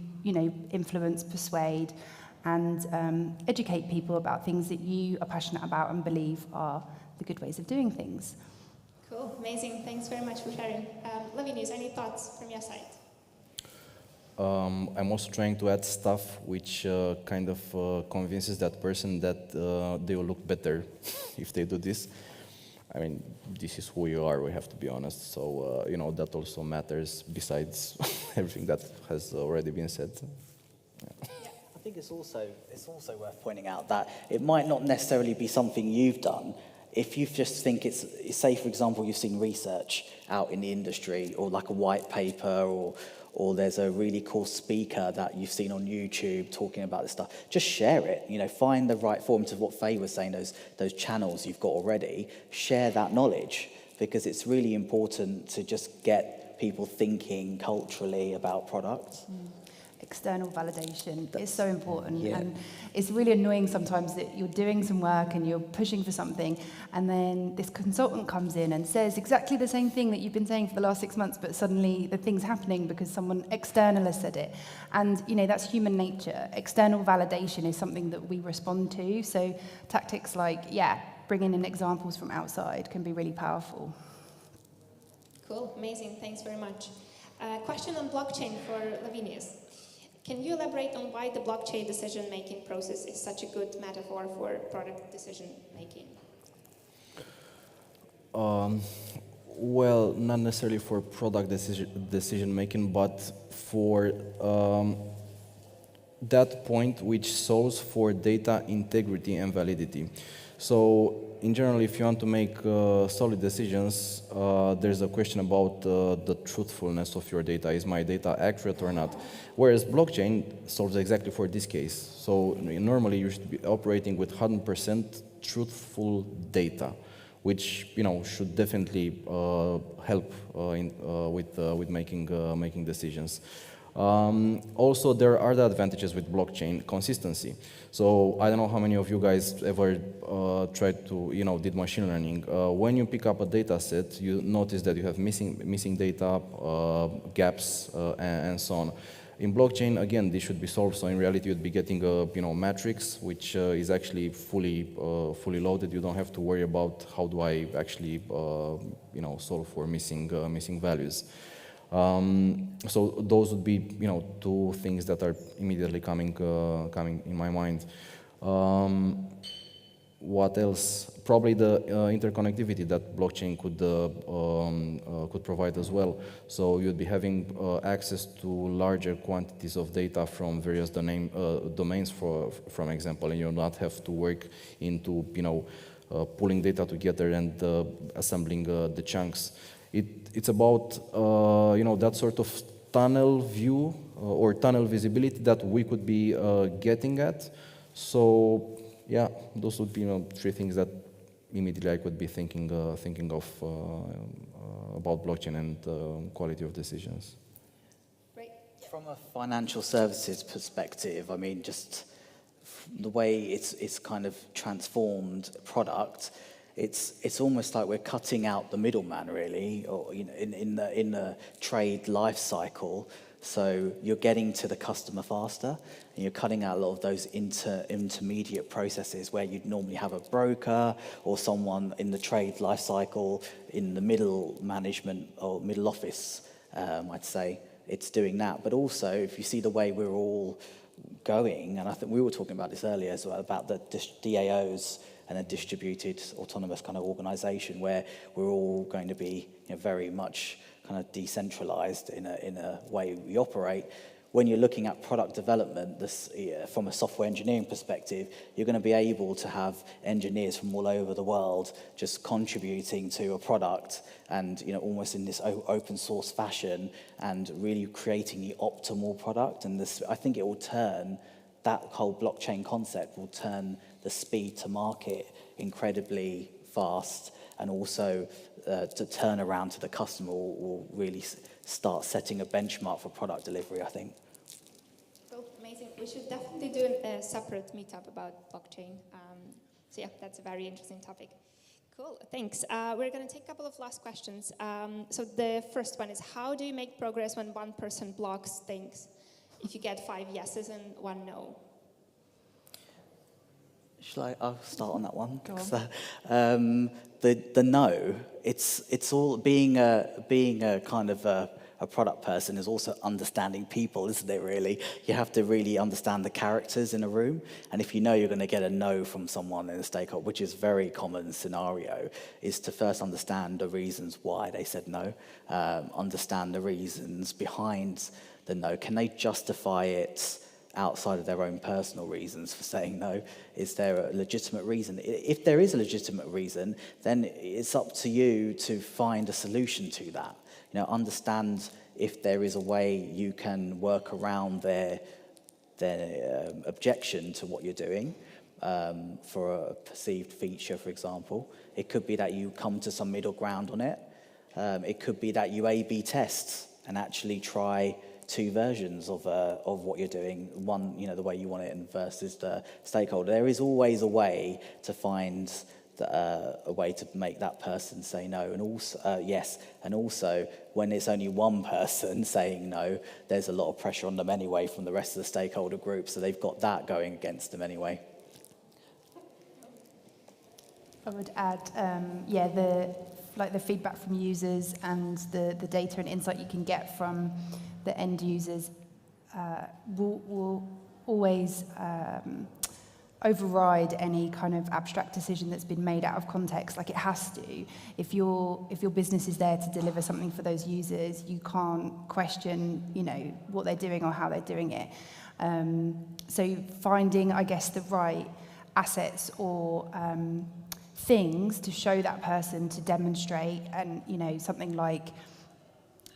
influence, persuade, and educate people about things that you are passionate about and believe are the good ways of doing things. Cool, amazing. Thanks very much for sharing. Lavinius, any thoughts from your side? I'm also trying to add stuff which kind of convinces that person that they will look better if they do this. I mean, this is who you are, we have to be honest. So, that also matters besides everything that has already been said. Yeah. I think it's also worth pointing out that it might not necessarily be something you've done. If you just think it's, say for example, you've seen research out in the industry, or like a white paper, or there's a really cool speaker that you've seen on YouTube talking about this stuff, just share it. Find the right form, to what Faye was saying, those channels you've got already, share that knowledge, because it's really important to just get people thinking culturally about products. External validation is so important. Yeah. And it's really annoying sometimes that you're doing some work and you're pushing for something, and then this consultant comes in and says exactly the same thing that you've been saying for the last 6 months, but suddenly the thing's happening because someone external has said it. And that's human nature. External validation is something that we respond to. So tactics like bringing in examples from outside can be really powerful. Cool, amazing. Thanks very much. Question on blockchain for Lavinius. Can you elaborate on why the blockchain decision-making process is such a good metaphor for product decision-making? Well, not necessarily for product decision-making, but for that point which solves for data integrity and validity. So, in general, if you want to make solid decisions, there's a question about the truthfulness of your data. Is my data accurate or not? Whereas blockchain solves exactly for this case. So normally you should be operating with 100% truthful data, which should definitely help with making decisions. Also, there are other advantages with blockchain: consistency. So I don't know how many of you guys ever tried to, did machine learning. When you pick up a data set, you notice that you have missing data, gaps, and so on. In blockchain, again, this should be solved. So in reality, you'd be getting a matrix which is actually fully loaded. You don't have to worry about how do I actually solve for missing values. So those would be, two things that are immediately coming in my mind. What else? Probably the interconnectivity that blockchain could provide as well. So you'd be having access to larger quantities of data from various domains, for example, and you'll not have to work into, pulling data together and assembling the chunks. It's about that sort of tunnel view or tunnel visibility that we could be getting at. So yeah, those would be three things that immediately I could be thinking of about blockchain and quality of decisions. Great. From a financial services perspective, I mean, just the way it's kind of transformed product. It's almost like we're cutting out the middleman, really, or in the trade life cycle, So you're getting to the customer faster, and you're cutting out a lot of those intermediate processes where you'd normally have a broker or someone in the trade life cycle in the middle management or middle office, I'd say. It's doing that. But also, if you see the way we're all going, and I think we were talking about this earlier as well, about the DAOs and a distributed autonomous kind of organisation where we're all going to be very much kind of decentralised in a way we operate. When you're looking at product development, from a software engineering perspective, you're going to be able to have engineers from all over the world just contributing to a product and almost in this open source fashion and really creating the optimal product. And I think it will turn, that whole blockchain concept will turn the speed to market incredibly fast, and also to turn around to the customer will really start setting a benchmark for product delivery, I think. Cool, amazing. We should definitely do a separate meetup about blockchain. So yeah, that's a very interesting topic. Cool, thanks. We're going to take a couple of last questions. So the first one is, how do you make progress when one person blocks things if you get 5 yeses and 1 no? I'll start on that one. Go on. The no, it's all being a kind of a product person is also understanding people, isn't it, really? You have to really understand the characters in a room. And if you know you're going to get a no from someone in a stakeholder, which is a very common scenario, is to first understand the reasons why they said no, understand the reasons behind the no. Can they justify it outside of their own personal reasons for saying no? Is there a legitimate reason? If there is a legitimate reason, then it's up to you to find a solution to that. Understand if there is a way you can work around their objection to what you're doing for a perceived feature, for example. It could be that you come to some middle ground on it. It could be that you A/B test and actually try 2 versions of what you're doing. One, the way you want it, and versus the stakeholder. There is always a way to find a way to make that person say no, and also yes. And also, when it's only one person saying no, there's a lot of pressure on them anyway from the rest of the stakeholder group. So they've got that going against them anyway. I would add, the feedback from users and the data and insight you can get from the end users will always override any kind of abstract decision that's been made out of context. Like, it has to. If your business is there to deliver something for those users, you can't question, what they're doing or how they're doing it. So finding, I guess, the right assets or things to show that person to demonstrate, and something like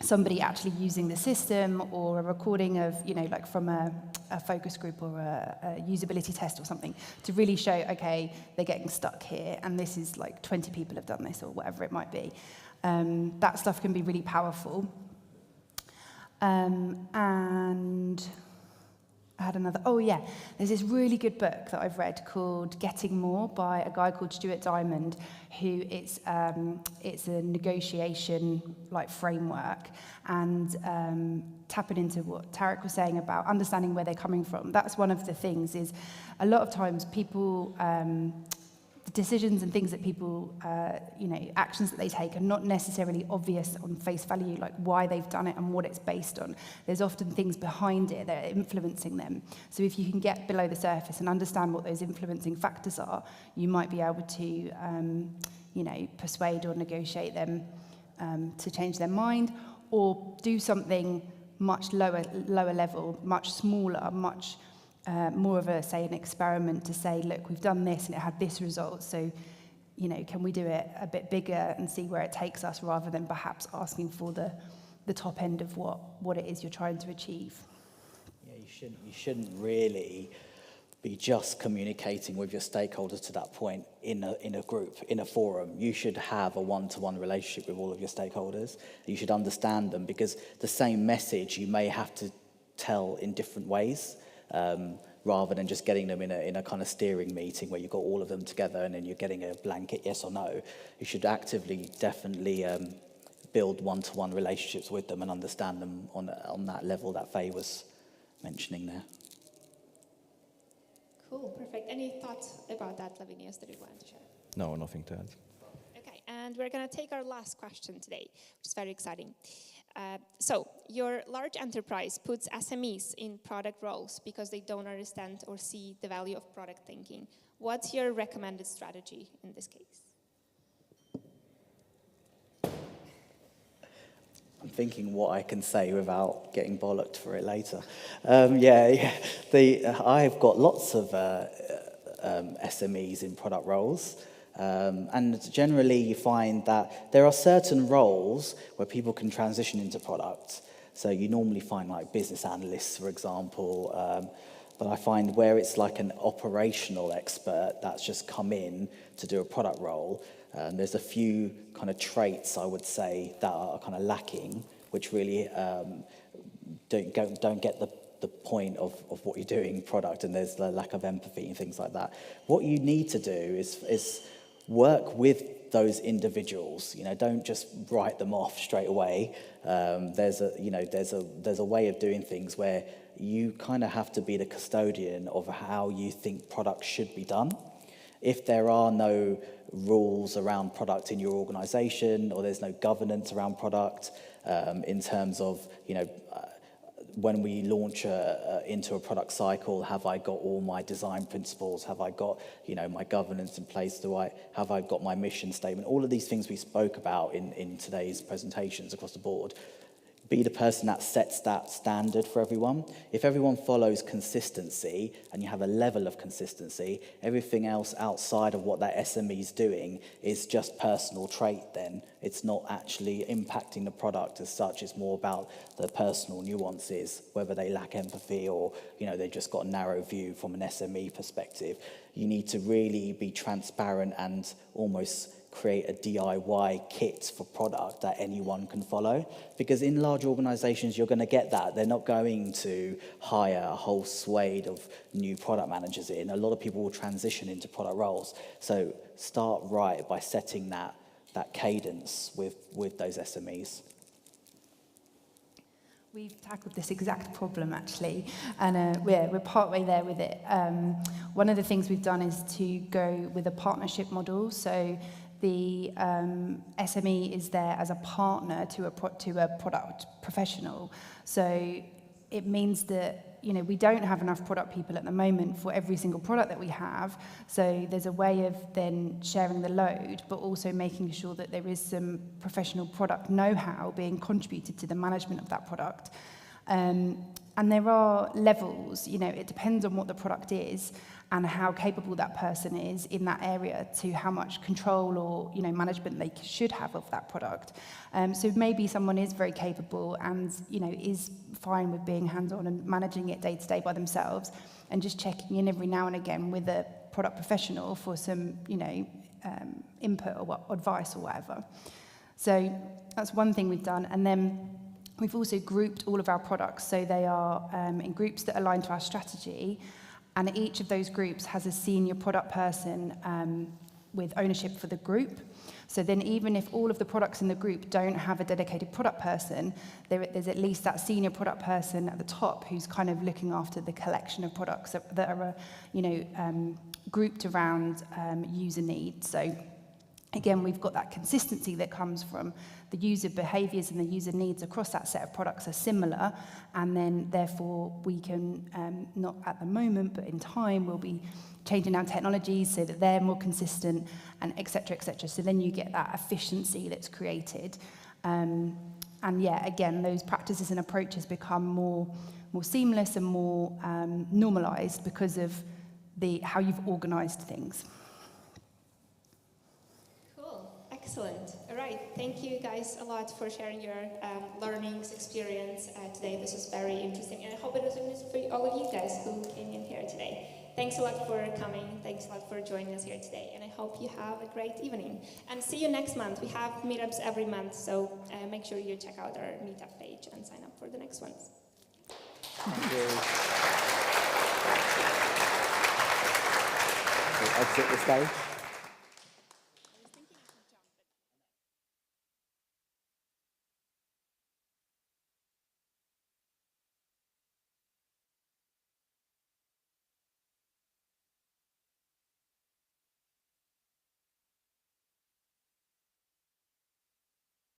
somebody actually using the system, or a recording of from a focus group or a usability test or something, to really show, okay, they're getting stuck here and this is 20 people have done this, or whatever it might be. That stuff can be really powerful. And I had another, there's this really good book that I've read called Getting More by a guy called Stuart Diamond, who it's a negotiation framework, and tapping into what Tariq was saying about understanding where they're coming from. That's one of the things, is a lot of times people, the decisions and things that people, actions that they take are not necessarily obvious on face value, like why they've done it and what it's based on. There's often things behind it that are influencing them. So if you can get below the surface and understand what those influencing factors are, you might be able to, persuade or negotiate them to change their mind, or do something much lower level, much smaller, much more of an experiment, to say, look, we've done this and it had this result, so can we do it a bit bigger and see where it takes us, rather than perhaps asking for the top end of what it is you're trying to achieve. Yeah, you shouldn't really be just communicating with your stakeholders to that point in a group, in a forum. You should have a one-to-one relationship with all of your stakeholders. You should understand them, because the same message you may have to tell in different ways. Rather than just getting them in a kind of steering meeting where you've got all of them together and then you're getting a blanket yes or no. You should actively, definitely build one-to-one relationships with them and understand them on that level that Faye was mentioning there. Cool, perfect. Any thoughts about that, Lavinius, that you wanted to share? No, nothing to add. Okay, and we're going to take our last question today, which is very exciting. So, your large enterprise puts SMEs in product roles because they don't understand or see the value of product thinking. What's your recommended strategy in this case? I'm thinking what I can say without getting bollocked for it later. I've got lots of SMEs in product roles. And generally you find that there are certain roles where people can transition into product. So you normally find like business analysts, for example, but I find where it's like an operational expert that's just come in to do a product role, there's a few kind of traits, I would say, that are kind of lacking, which really don't get the point of what you're doing in product, and there's the lack of empathy and things like that. What you need to do is work with those individuals. Don't just write them off straight away. There's a way of doing things where you kind of have to be the custodian of how you think product should be done. If there are no rules around product in your organization, or there's no governance around product, in terms of, when we launch into a product cycle, have I got all my design principles? Have I got, my governance in place? Have I got my mission statement? All of these things we spoke about in today's presentations across the board. Be the person that sets that standard for everyone. If everyone follows consistency and you have a level of consistency, everything else outside of what that SME is doing is just personal trait then. It's not actually impacting the product as such. It's more about the personal nuances, whether they lack empathy or, they've just got a narrow view from an SME perspective. You need to really be transparent and almost create a DIY kit for product that anyone can follow. Because in large organizations, you're going to get that. They're not going to hire a whole swathe of new product managers in. A lot of people will transition into product roles. So start right by setting that cadence with those SMEs. We've tackled this exact problem, actually, and we're partway there with it. One of the things we've done is to go with a partnership model. So the SME is there as a partner to a product professional. So it means that we don't have enough product people at the moment for every single product that we have. So there's a way of then sharing the load, but also making sure that there is some professional product know-how being contributed to the management of that product. And there are levels, it depends on what the product is and how capable that person is in that area to how much control or, management they should have of that product. So maybe someone is very capable and, is fine with being hands-on and managing it day to day by themselves and just checking in every now and again with a product professional for some, input or advice or whatever. So that's one thing we've done. And then we've also grouped all of our products, so they are in groups that align to our strategy, and each of those groups has a senior product person with ownership for the group. So then even if all of the products in the group don't have a dedicated product person, there's at least that senior product person at the top who's kind of looking after the collection of products that are, grouped around user needs. So again, we've got that consistency that comes from the user behaviours and the user needs across that set of products are similar, and then therefore we can, not at the moment, but in time, we'll be changing our technologies so that they're more consistent, and et cetera, et cetera. So then you get that efficiency that's created. And yeah, again, those practices and approaches become more seamless and more normalised because of how you've organised things. Excellent. All right. Thank you guys a lot for sharing your learnings, experience today. This was very interesting, and I hope it was interesting for all of you guys who came in here today. Thanks a lot for coming. Thanks a lot for joining us here today, and I hope you have a great evening. And see you next month. We have meetups every month, so make sure you check out our meetup page and sign up for the next ones. Thank you. Exit the stage.